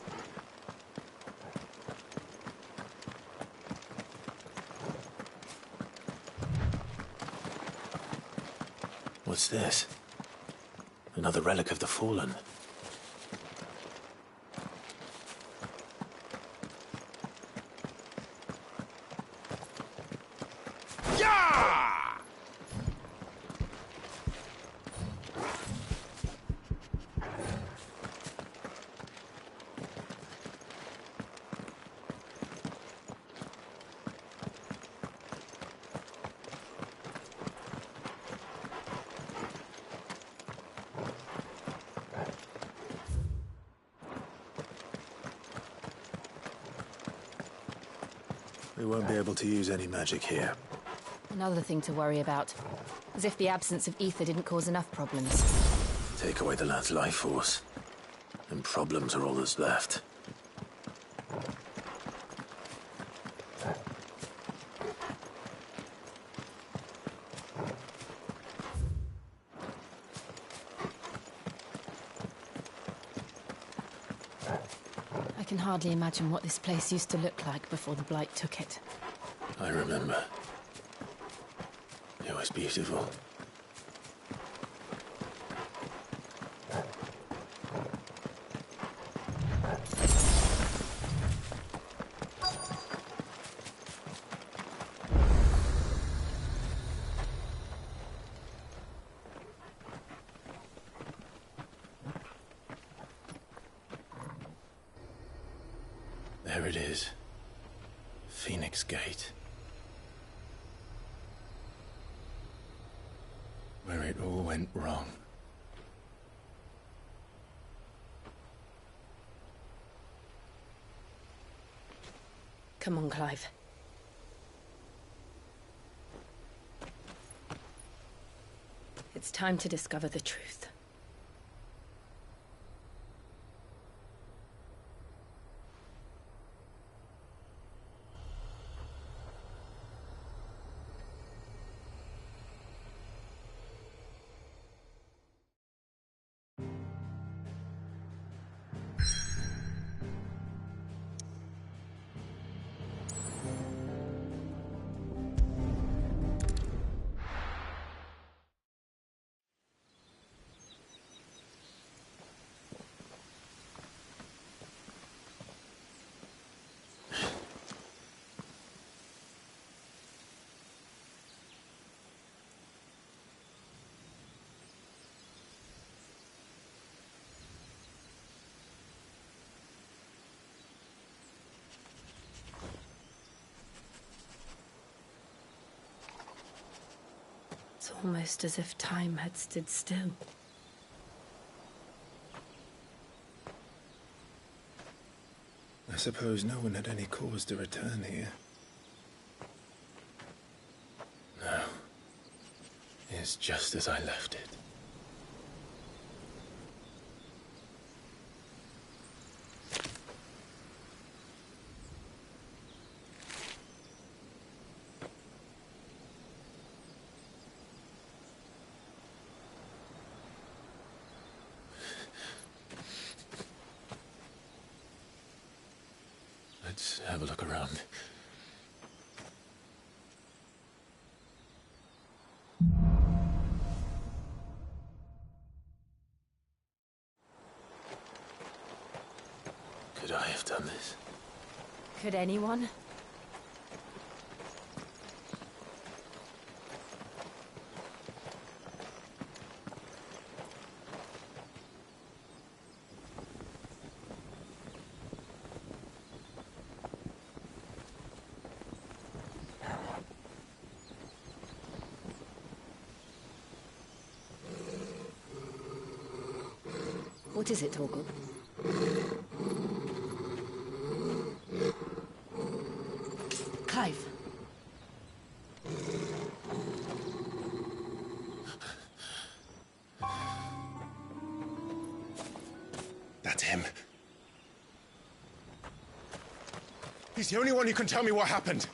What's this? Another relic of the Fallen. We won't be able to use any magic here. Another thing to worry about. As if the absence of ether didn't cause enough problems. Take away the lad's life force, and problems are all that's left. I can hardly imagine what this place used to look like before the Blight took it. I remember. It was beautiful. There it is. Phoenix Gate. Where it all went wrong. Come on, Clive. It's time to discover the truth. It's almost as if time had stood still. I suppose no one had any cause to return here. No. It's just as I left it. Let's have a look around. Could I have done this? Could anyone? What is it, Torgal? Clive. That's him. He's the only one who can tell me what happened.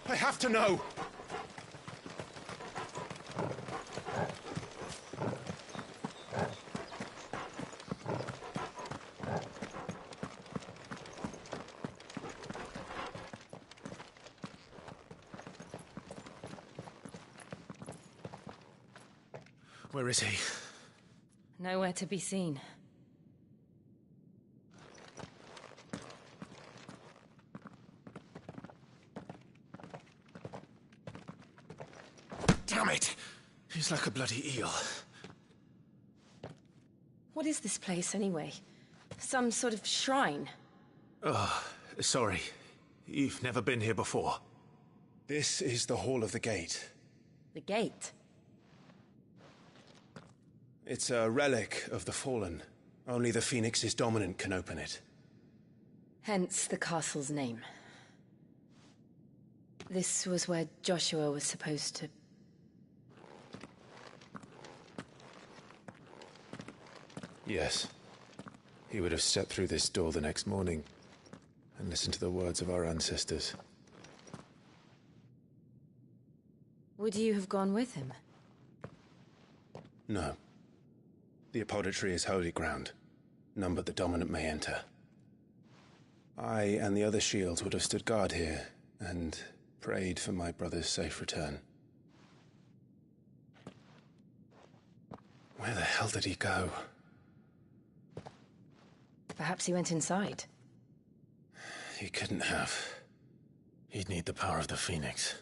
I have to know. Where is he? Nowhere to be seen. Damn it! He's like a bloody eel. What is this place, anyway? Some sort of shrine? Oh, sorry. You've never been here before. This is the Hall of the Gate. The gate? It's a relic of the Fallen. Only the Phoenix's dominant can open it. Hence the castle's name. This was where Joshua was supposed to... Yes. He would have stepped through this door the next morning and listened to the words of our ancestors. Would you have gone with him? No. The apodatory is holy ground. None but the dominant may enter. I and the other shields would have stood guard here and prayed for my brother's safe return. Where the hell did he go? Perhaps he went inside. He couldn't have. He'd need the power of the Phoenix.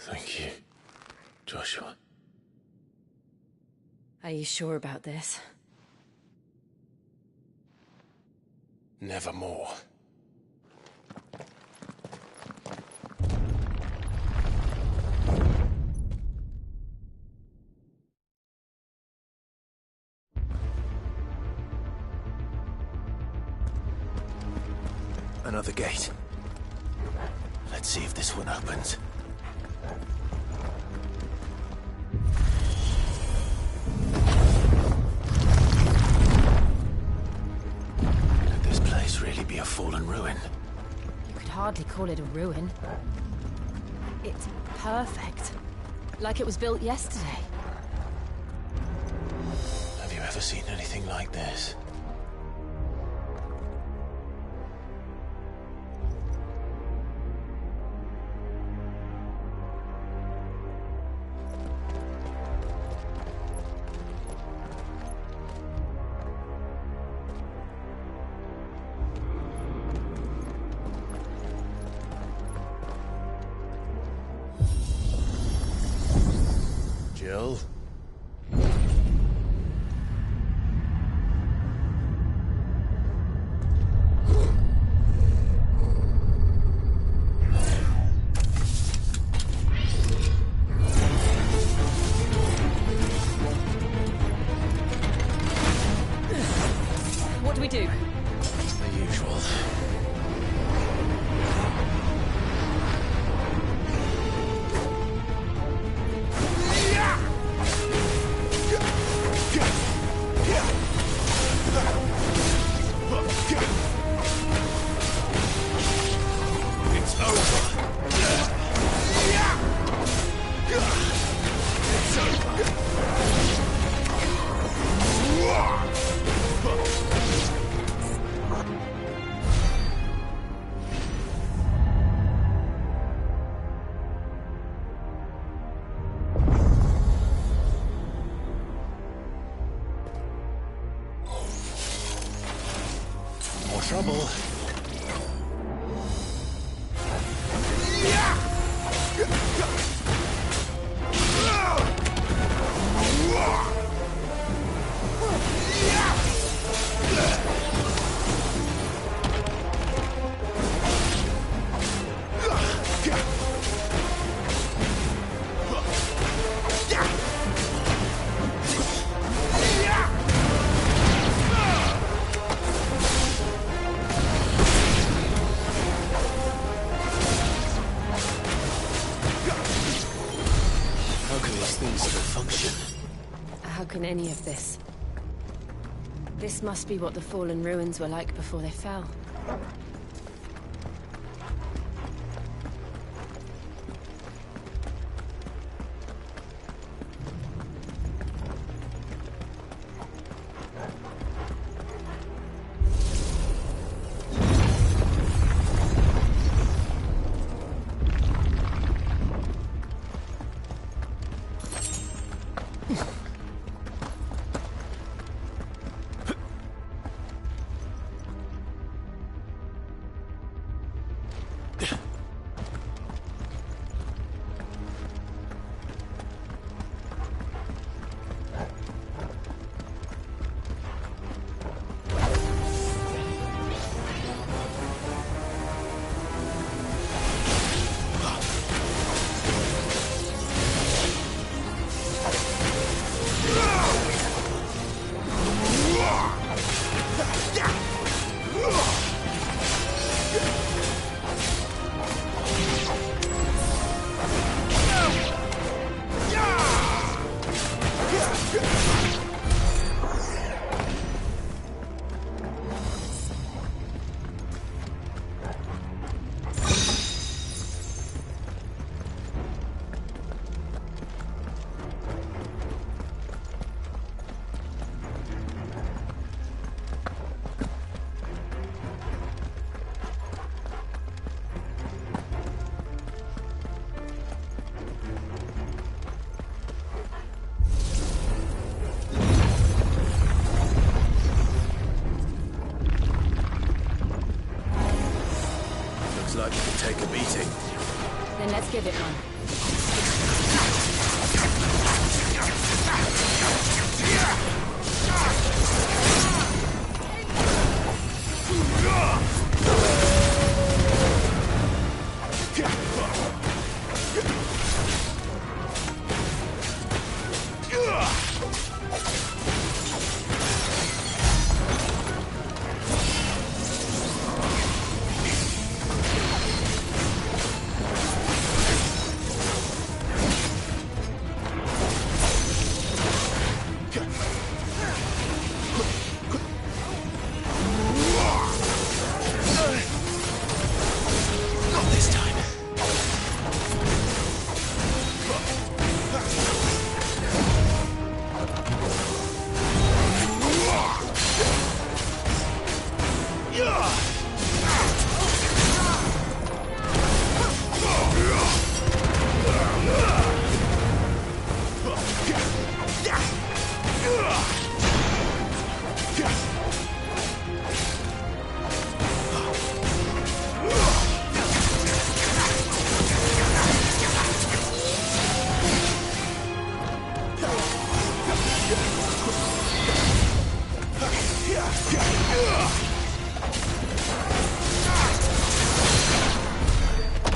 Thank you, Joshua. Are you sure about this? Nevermore. Another gate. Let's see if this one opens. Really be a fallen ruin? You could hardly call it a ruin. It's perfect. Like it was built yesterday. Have you ever seen anything like this? Jill? What do we do? The usual. Trouble. How can any of this? This must be what the fallen ruins were like before they fell.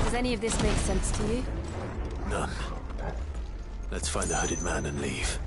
Does any of this make sense to you? None. Let's find the hooded man and leave.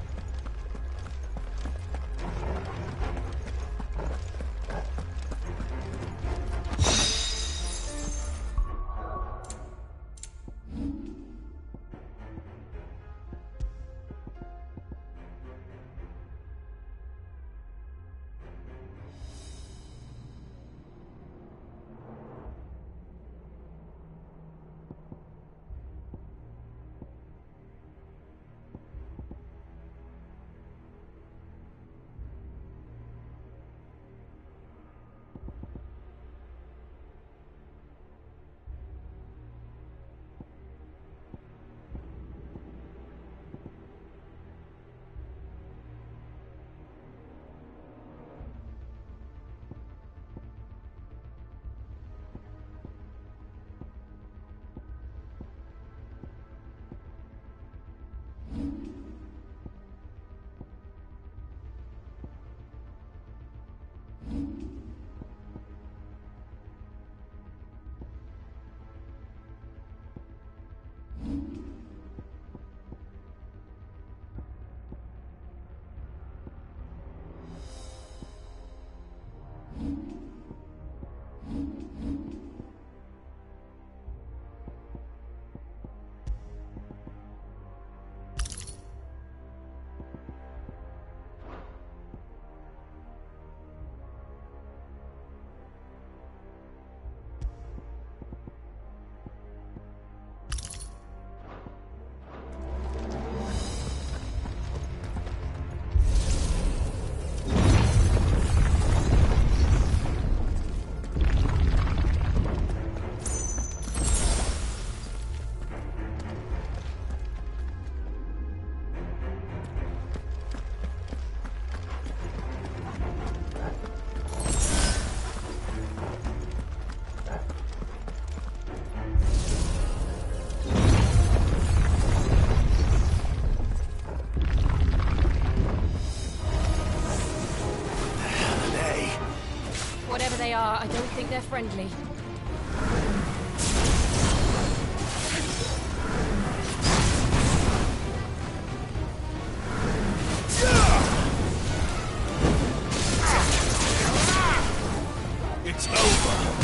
Whatever they are, I don't think they're friendly. It's over.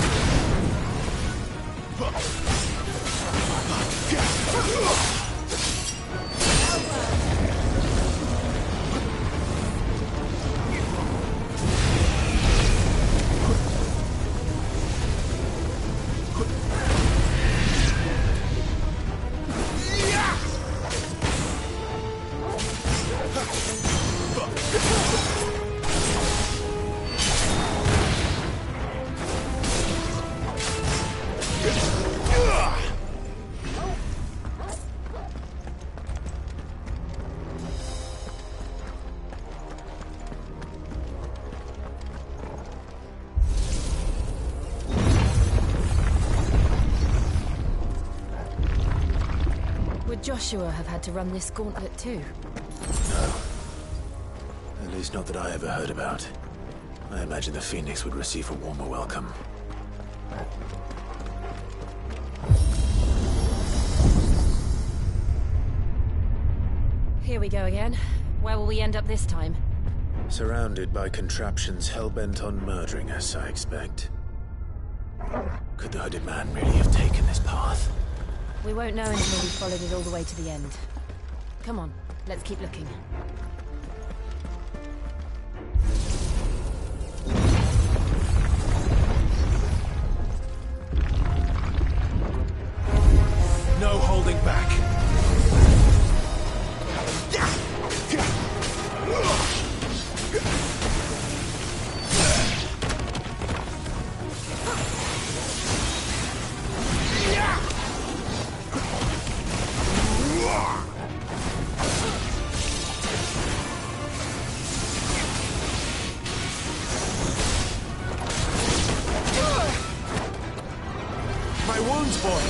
Would Joshua have had to run this gauntlet too? No. At least not that I ever heard about. I imagine the Phoenix would receive a warmer welcome. Here we go again. Where will we end up this time? Surrounded by contraptions hell-bent on murdering us, I expect. Could the hooded man really have taken this path? We won't know until we've followed it all the way to the end. Come on, let's keep looking. No holding back. My wounds, boy.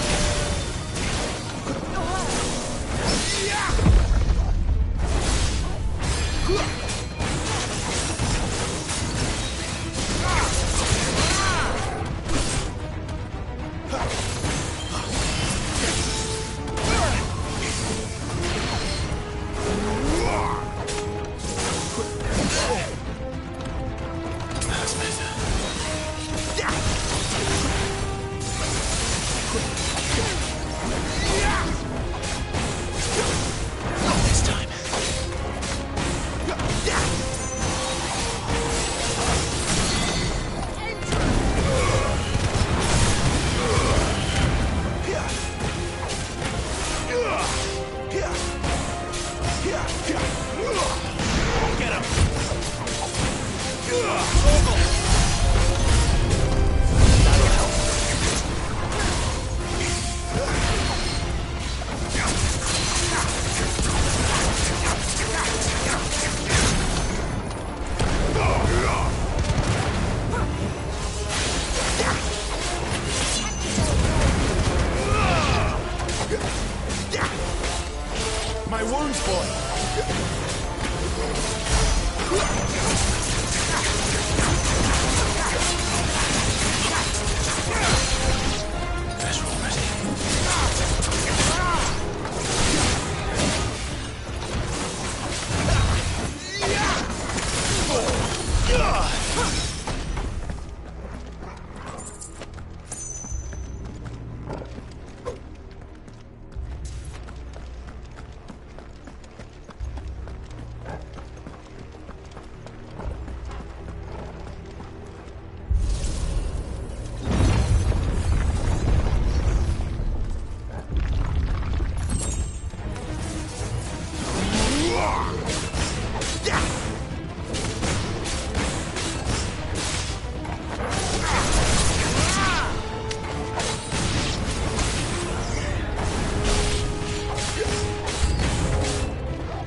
My wounds, boy. That's already.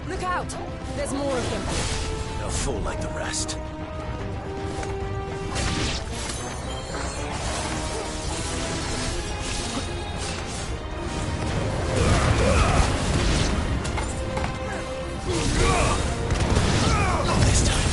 Look out! There's more of them. A fool like the rest. Not this time.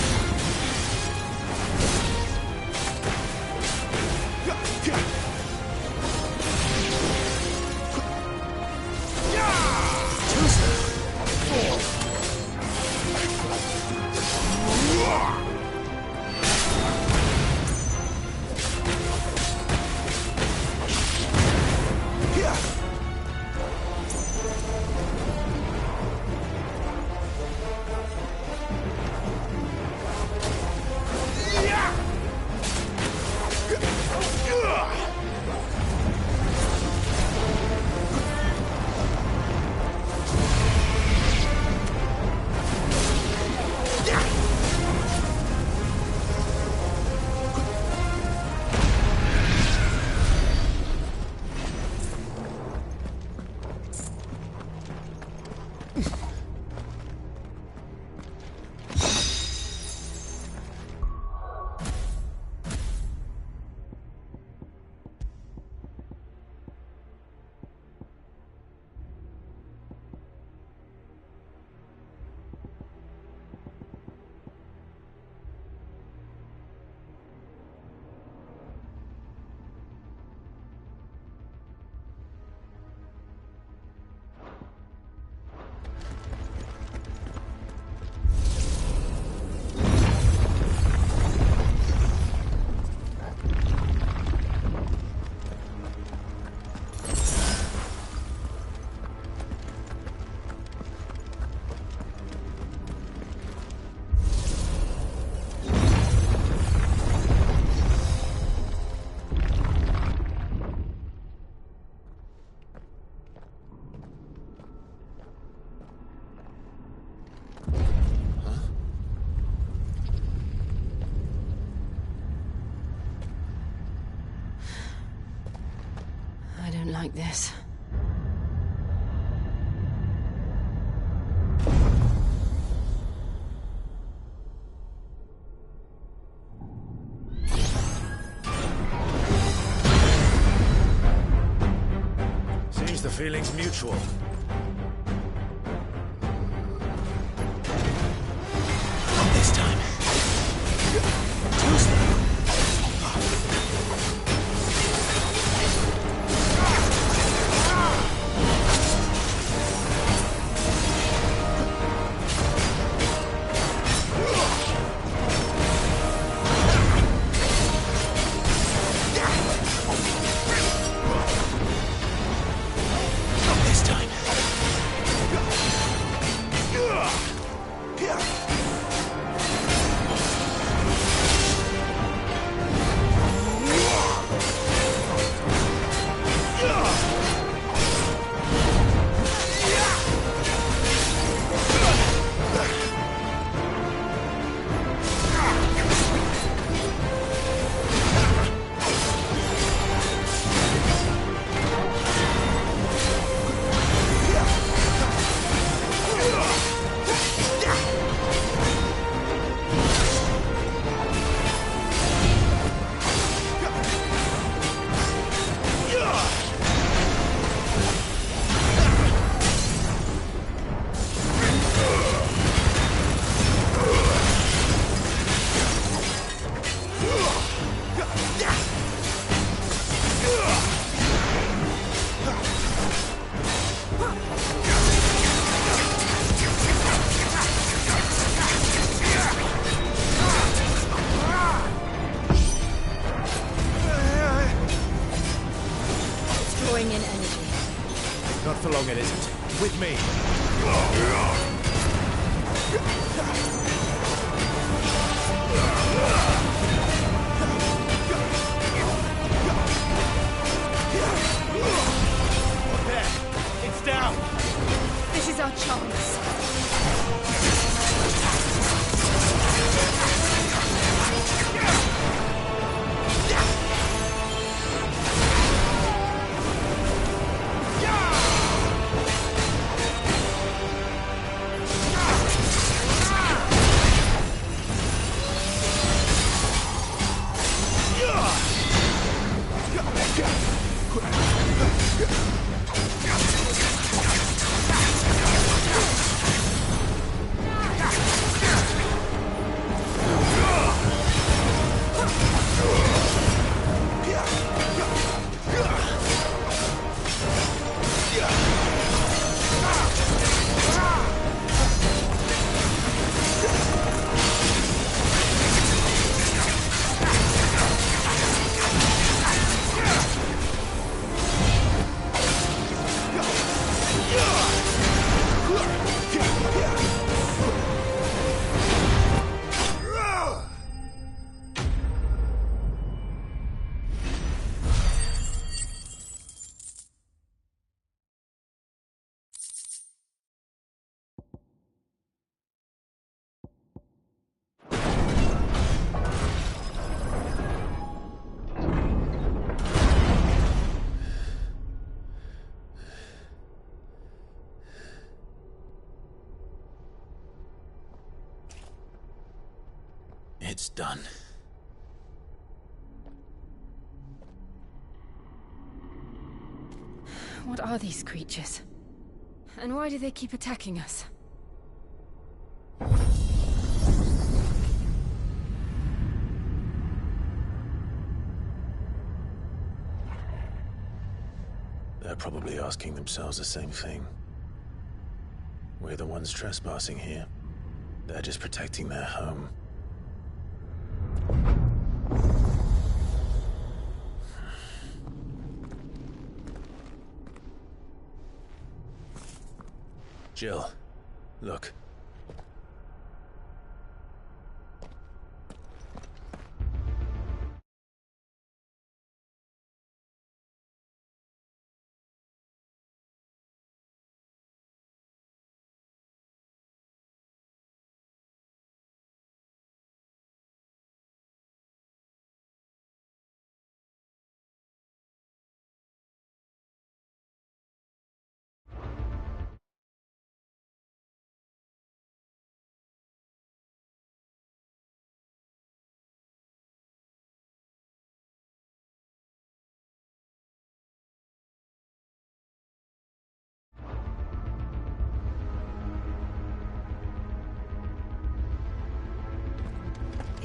this. Seems the feeling's mutual. Not this time. Too slow. Not for long, it isn't. With me. There. It's down. This is our chance. It's done. What are these creatures? And why do they keep attacking us? They're probably asking themselves the same thing. We're the ones trespassing here. They're just protecting their home. Jill, look.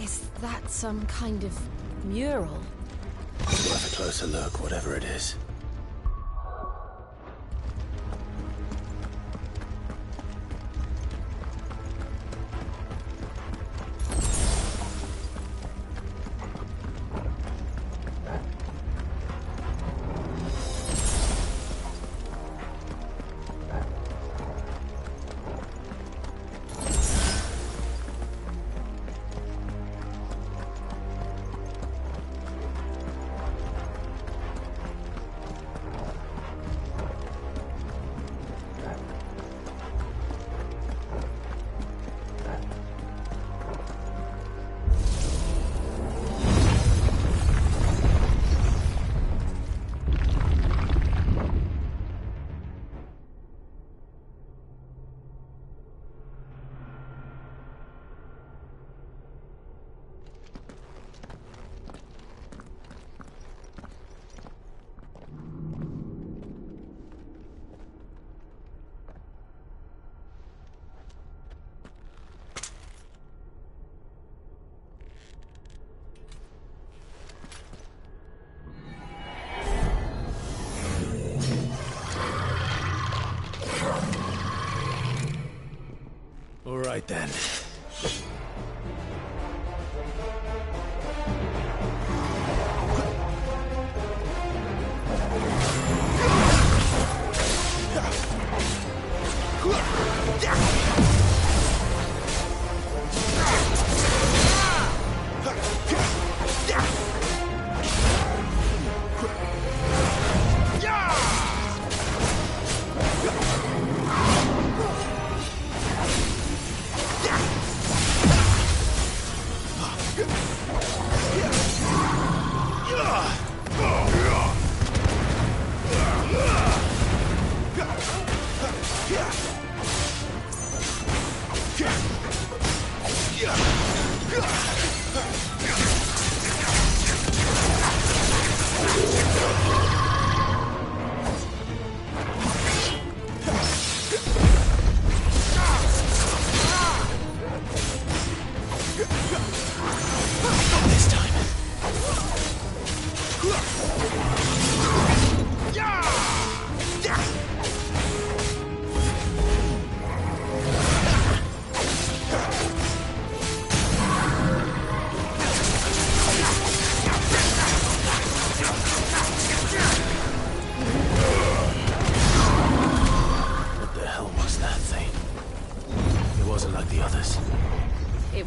Is that some kind of mural? It's worth a closer look, whatever it is. All right then.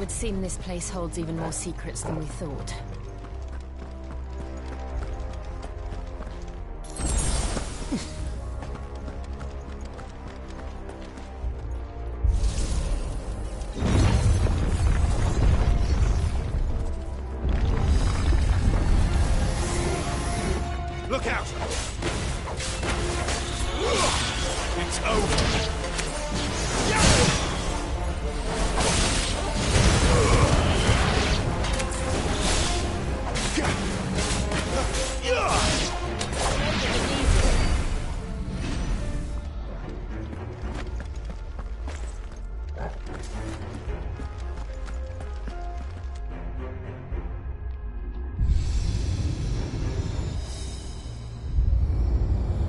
Seem this place holds even more secrets than we thought. Look out! It's over!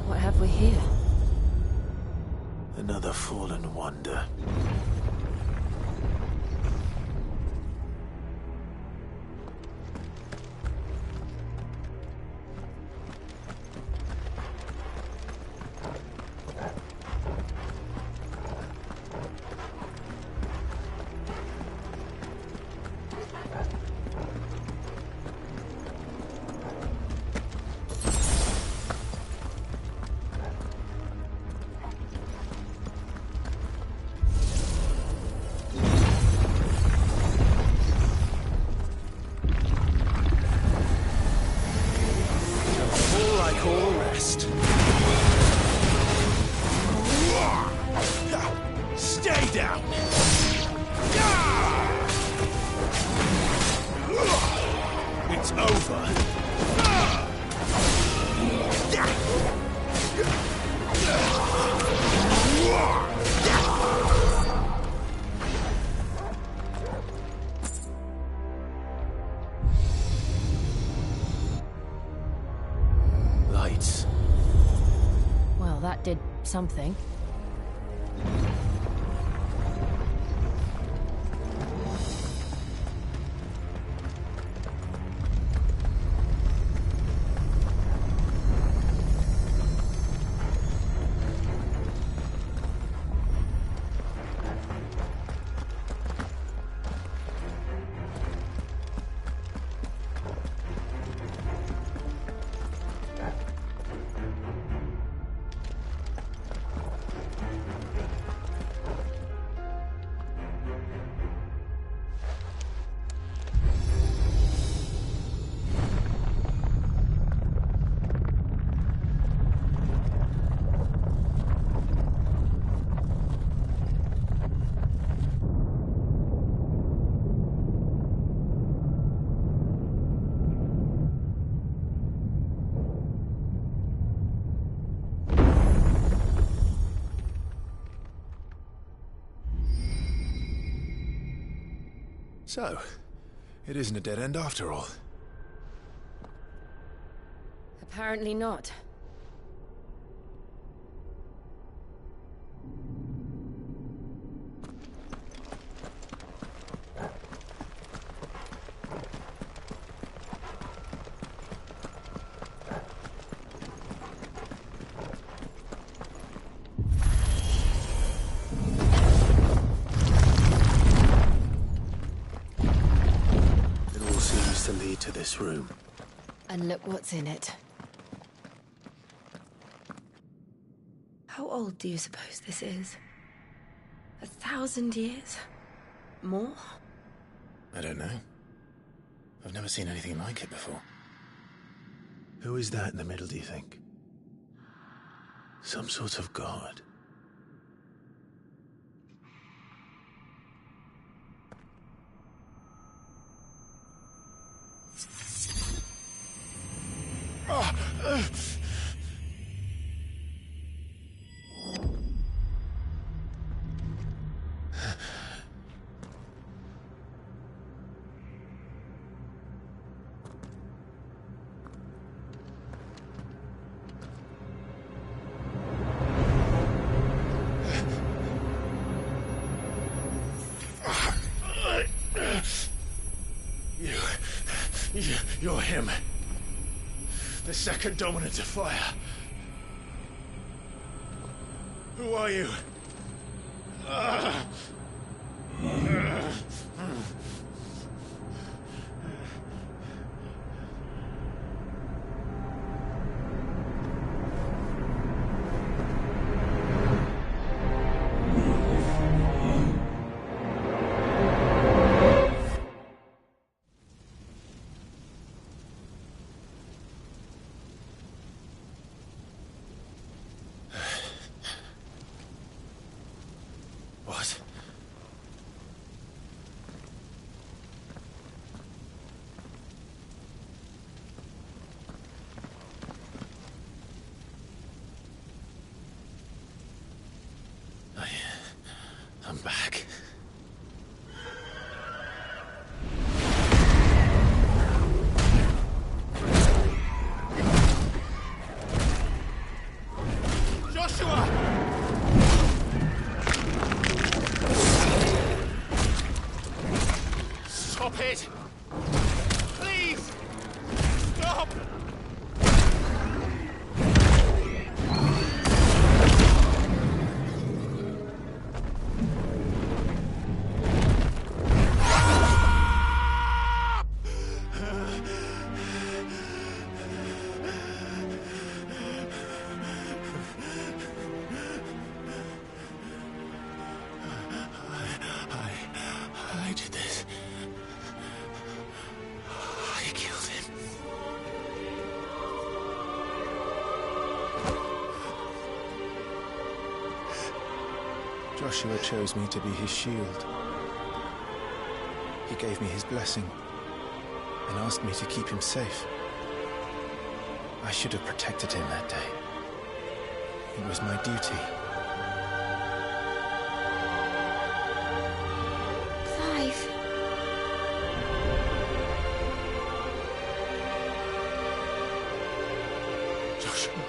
What have we here? Another fallen wonder. Stay down! It's over. something. So, it isn't a dead end after all. Apparently not. To lead to this room. And look what's in it. How old do you suppose this is? 1,000 years? More? I don't know. I've never seen anything like it before. Who is that in the middle, do you think? Some sort of god? You're him. The second dominant of fire. Who are you? What? I'm back. Joshua! Stop it! Please! Stop! I did this. I killed him. Joshua chose me to be his shield. He gave me his blessing and asked me to keep him safe. I should have protected him that day. It was my duty. Clive. Joshua.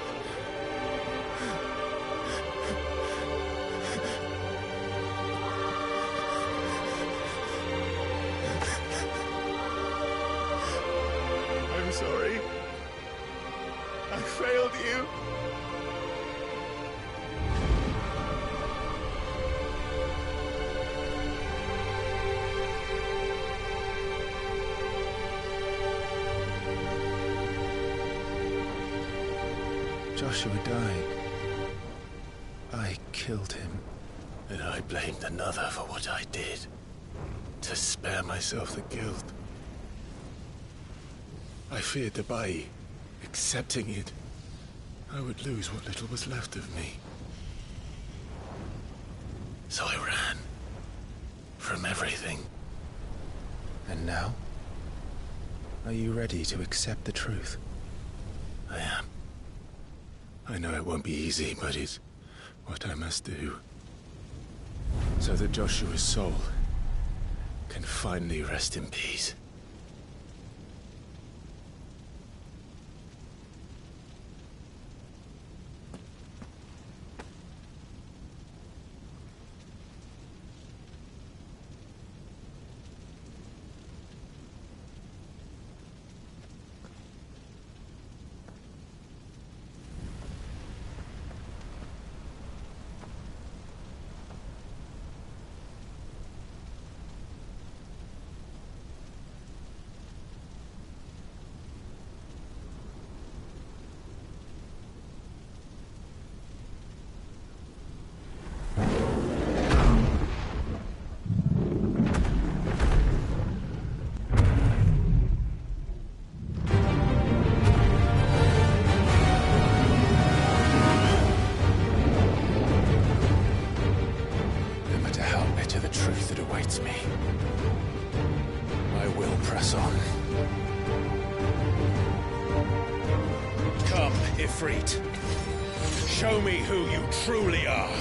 Joshua died, I killed him. And I blamed another for what I did, to spare myself the guilt. I feared that by accepting it, I would lose what little was left of me. So I ran from everything. And now? Are you ready to accept the truth? I am. I know it won't be easy, but it's what I must do. So that Joshua's soul can finally rest in peace. Ifrit. Show me who you truly are.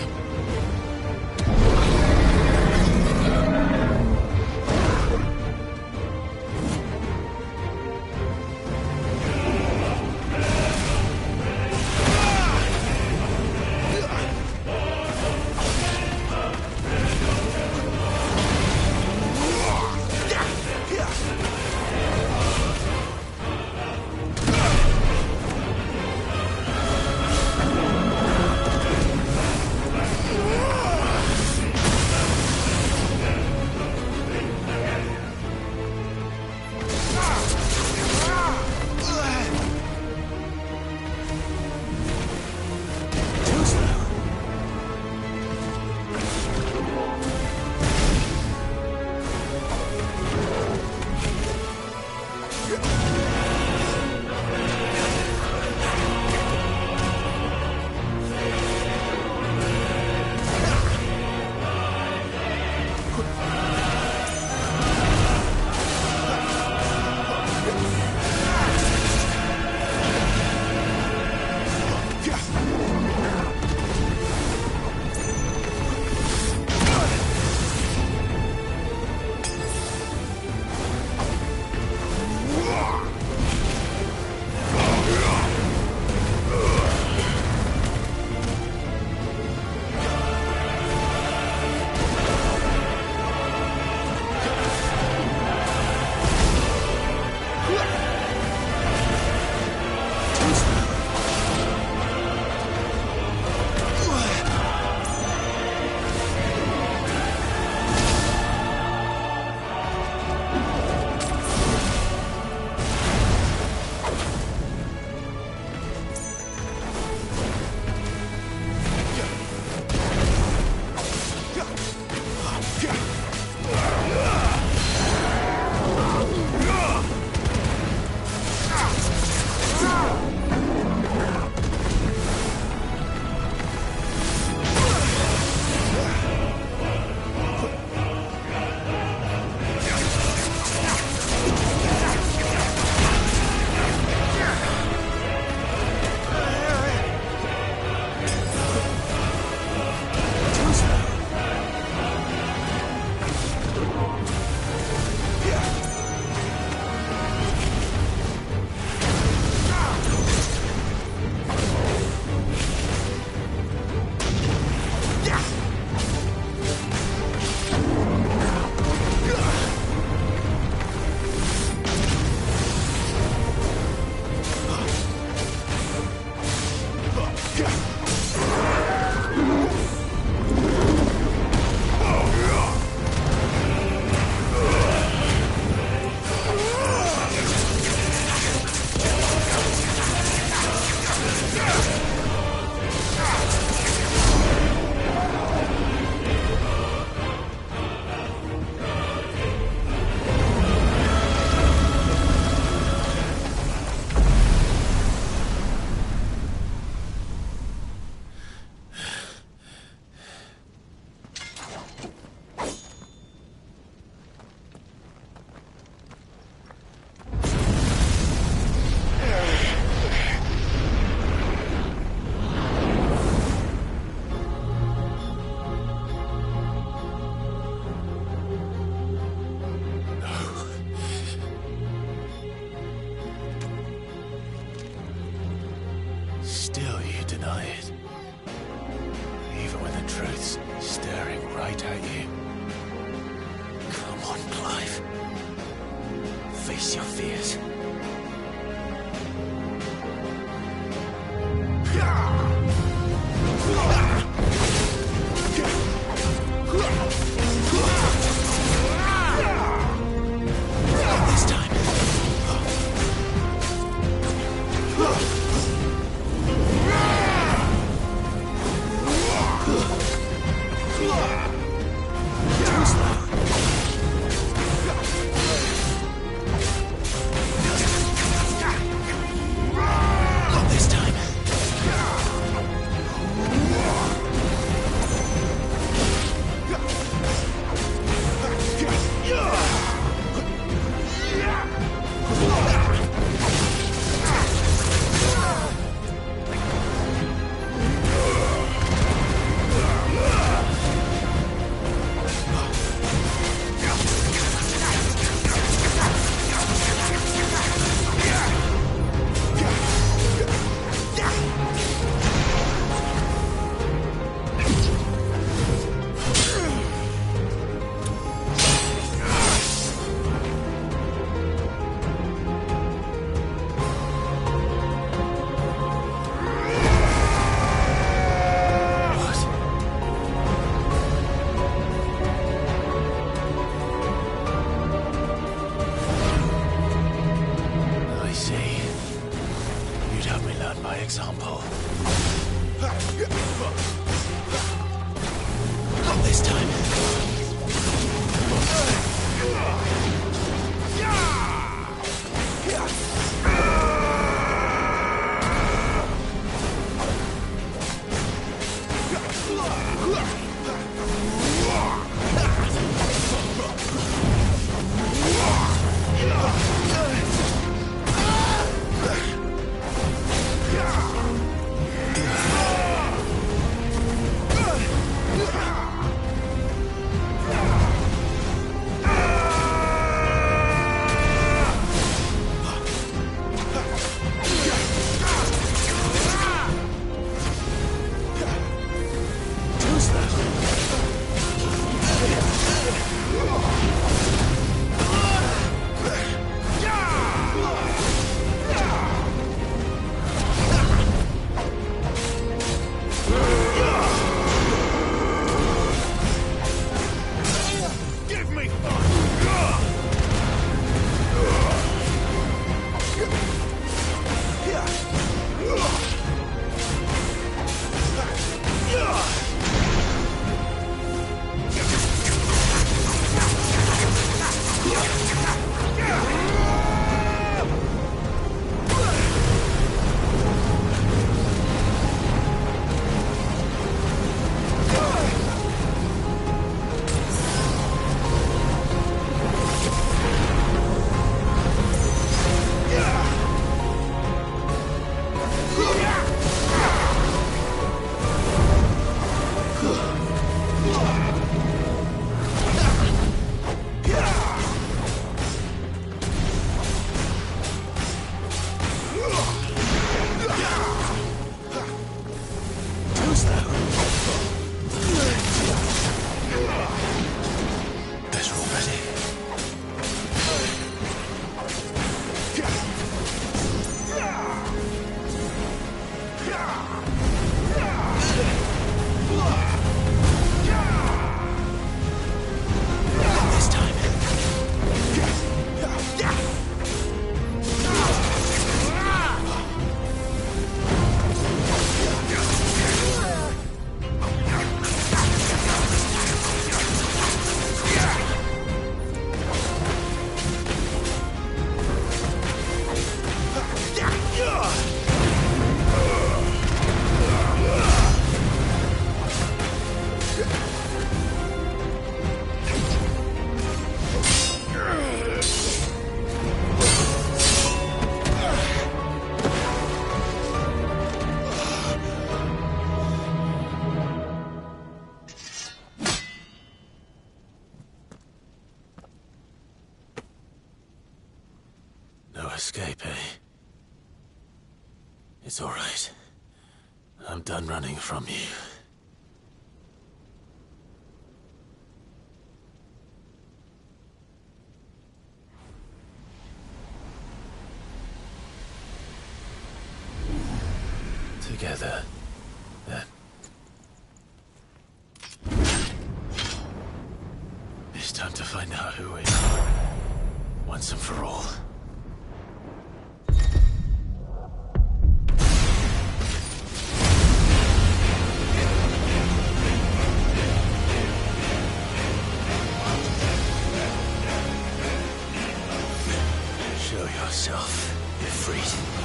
staring right at you. Come on, Clive. Face your fears. This time. escape, eh? It's all right. I'm done running from you. together, then. It's time to find out who we are, once and for all. Show yourself, Ifrit.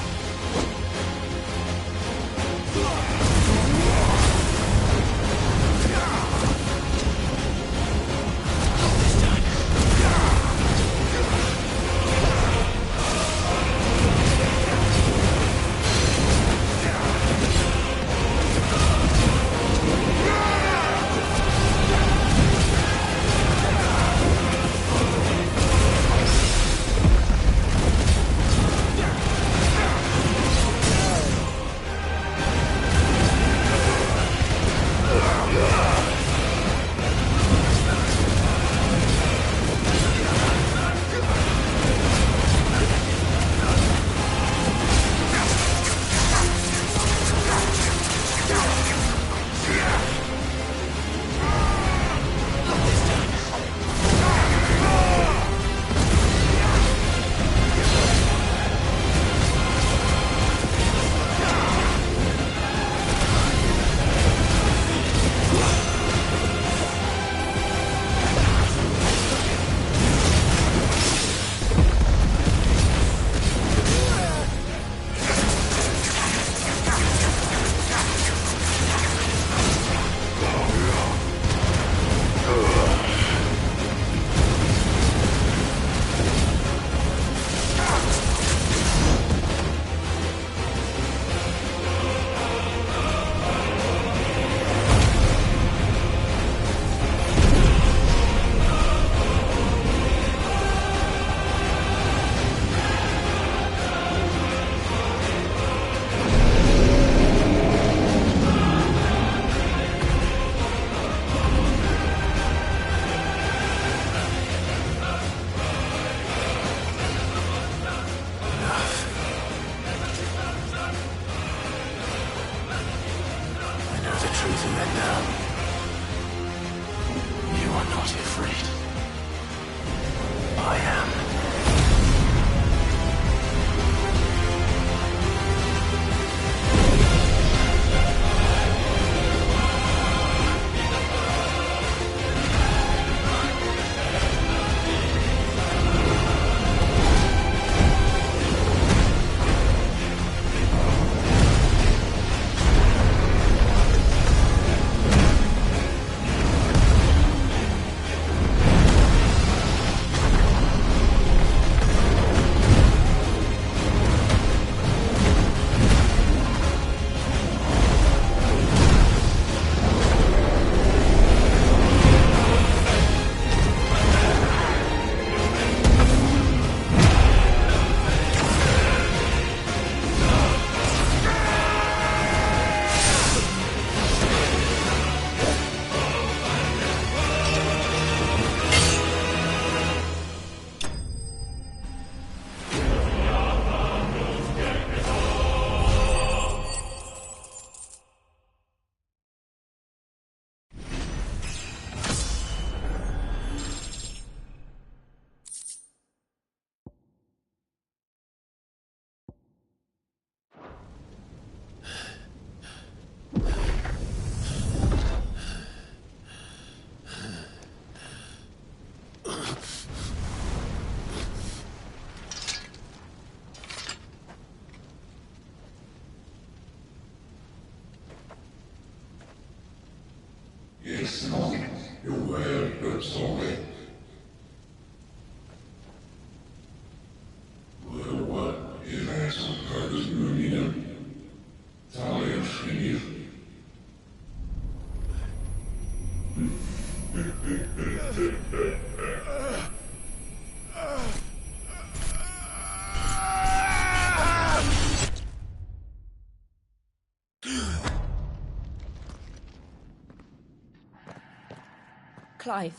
Clive,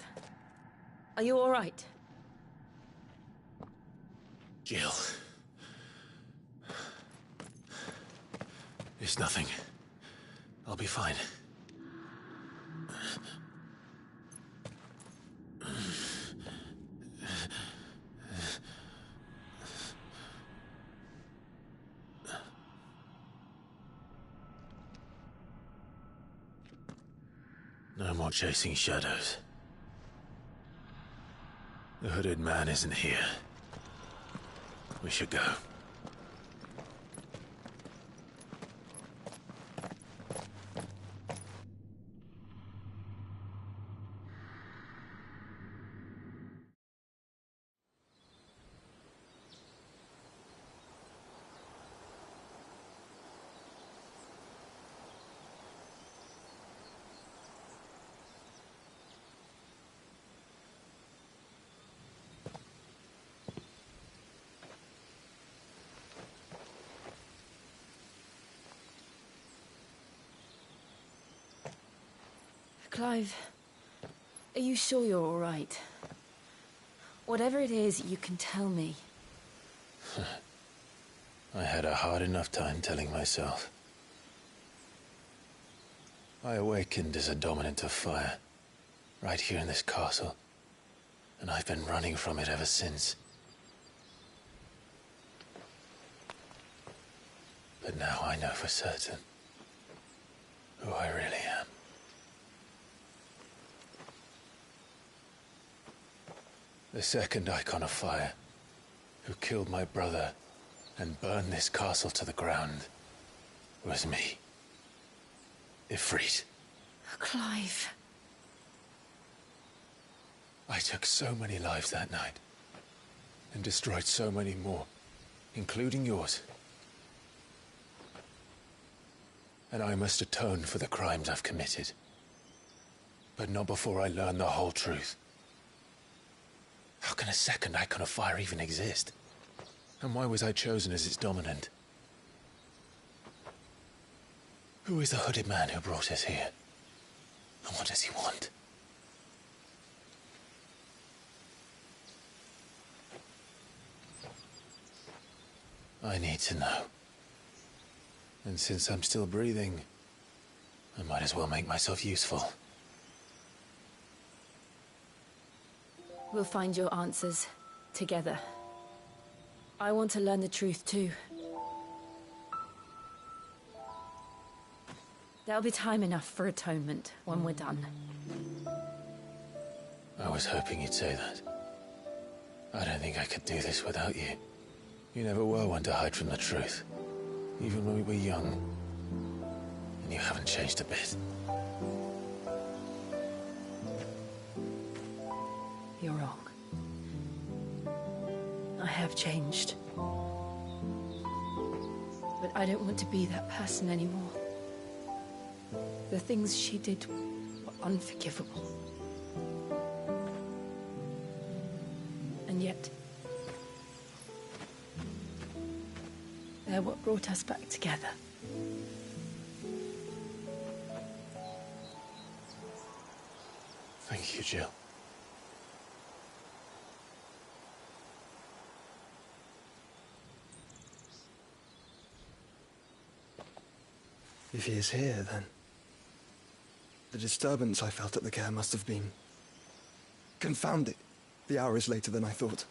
are you all right? Jill. Is It's nothing. I'll be fine. No more chasing shadows. The hooded man isn't here. We should go. Clive, are you sure you're all right? Whatever it is, you can tell me. I had a hard enough time telling myself. I awakened as a dominant of fire, right here in this castle, and I've been running from it ever since. But now I know for certain who I really am. The second Icon of Fire, who killed my brother and burned this castle to the ground, was me. Ifrit. Clive. I took so many lives that night, and destroyed so many more, including yours. And I must atone for the crimes I've committed. But not before I learn the whole truth. How can a second Icon of Fire even exist? And why was I chosen as its dominant? Who is the hooded man who brought us here? And what does he want? I need to know. And since I'm still breathing, I might as well make myself useful. We'll find your answers together. I want to learn the truth too. There'll be time enough for atonement when we're done. I was hoping you'd say that. I don't think I could do this without you. You never were one to hide from the truth, even when we were young. And you haven't changed a bit. You're wrong. I have changed. But I don't want to be that person anymore. The things she did were unforgivable. And yet, they're what brought us back together. Thank you, Jill. If he is here, then the disturbance I felt at the care must have been... Confound it. The hour is later than I thought.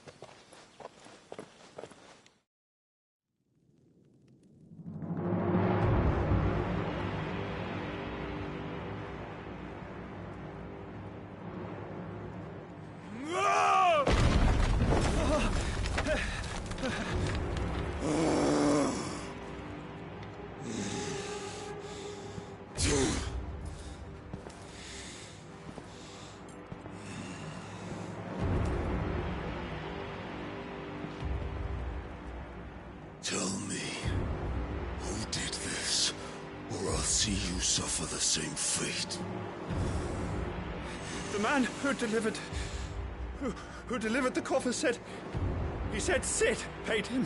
Tell me, who did this, or I'll see you suffer the same fate. The man who delivered the coffer said... He said Sid paid him.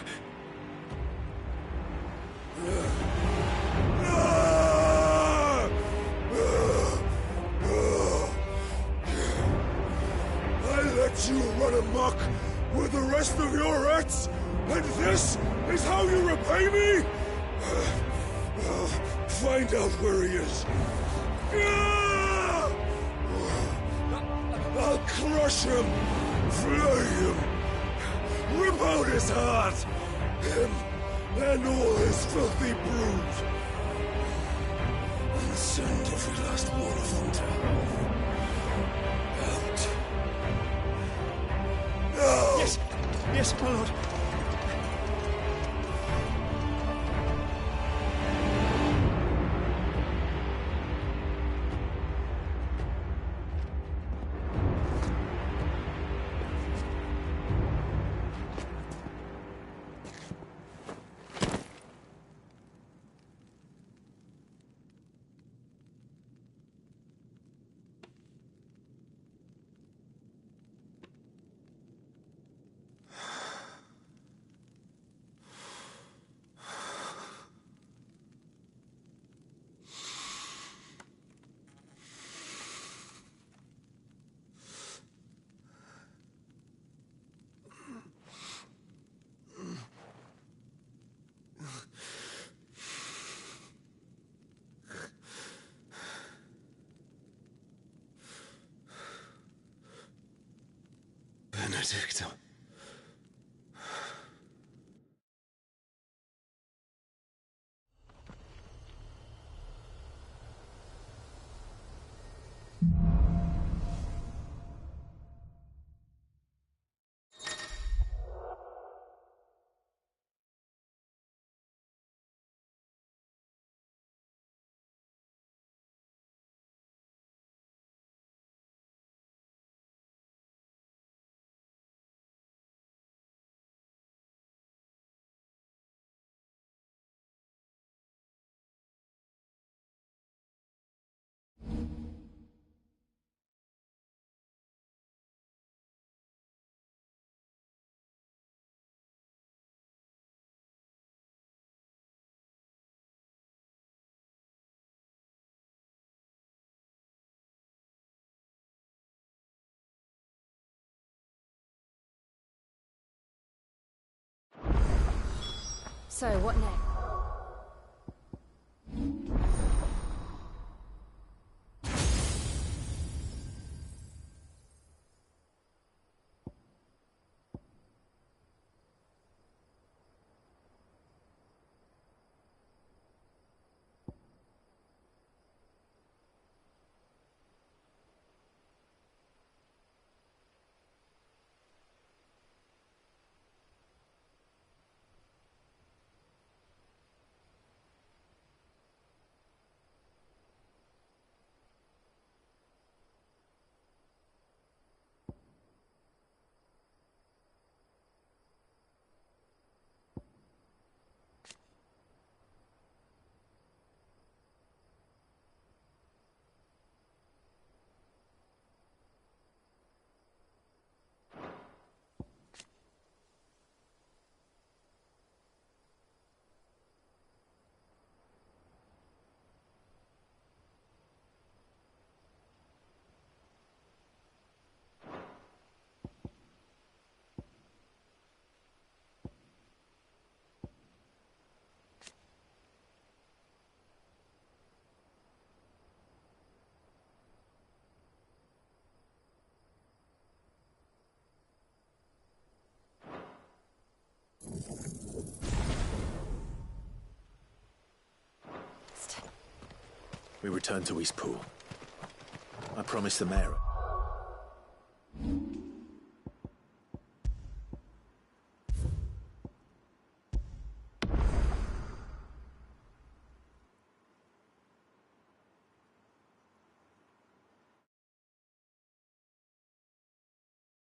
I let you run amok with the rest of your rats, and this is how you repay me? Find out where he is. I'll crush him, flay him, rip out his heart, him and all his filthy brood, and send every last one of them to hell. Out. No! Yes, yes, my lord. Benedicta. So, what next? We return to Eastpool. I promised the mayor.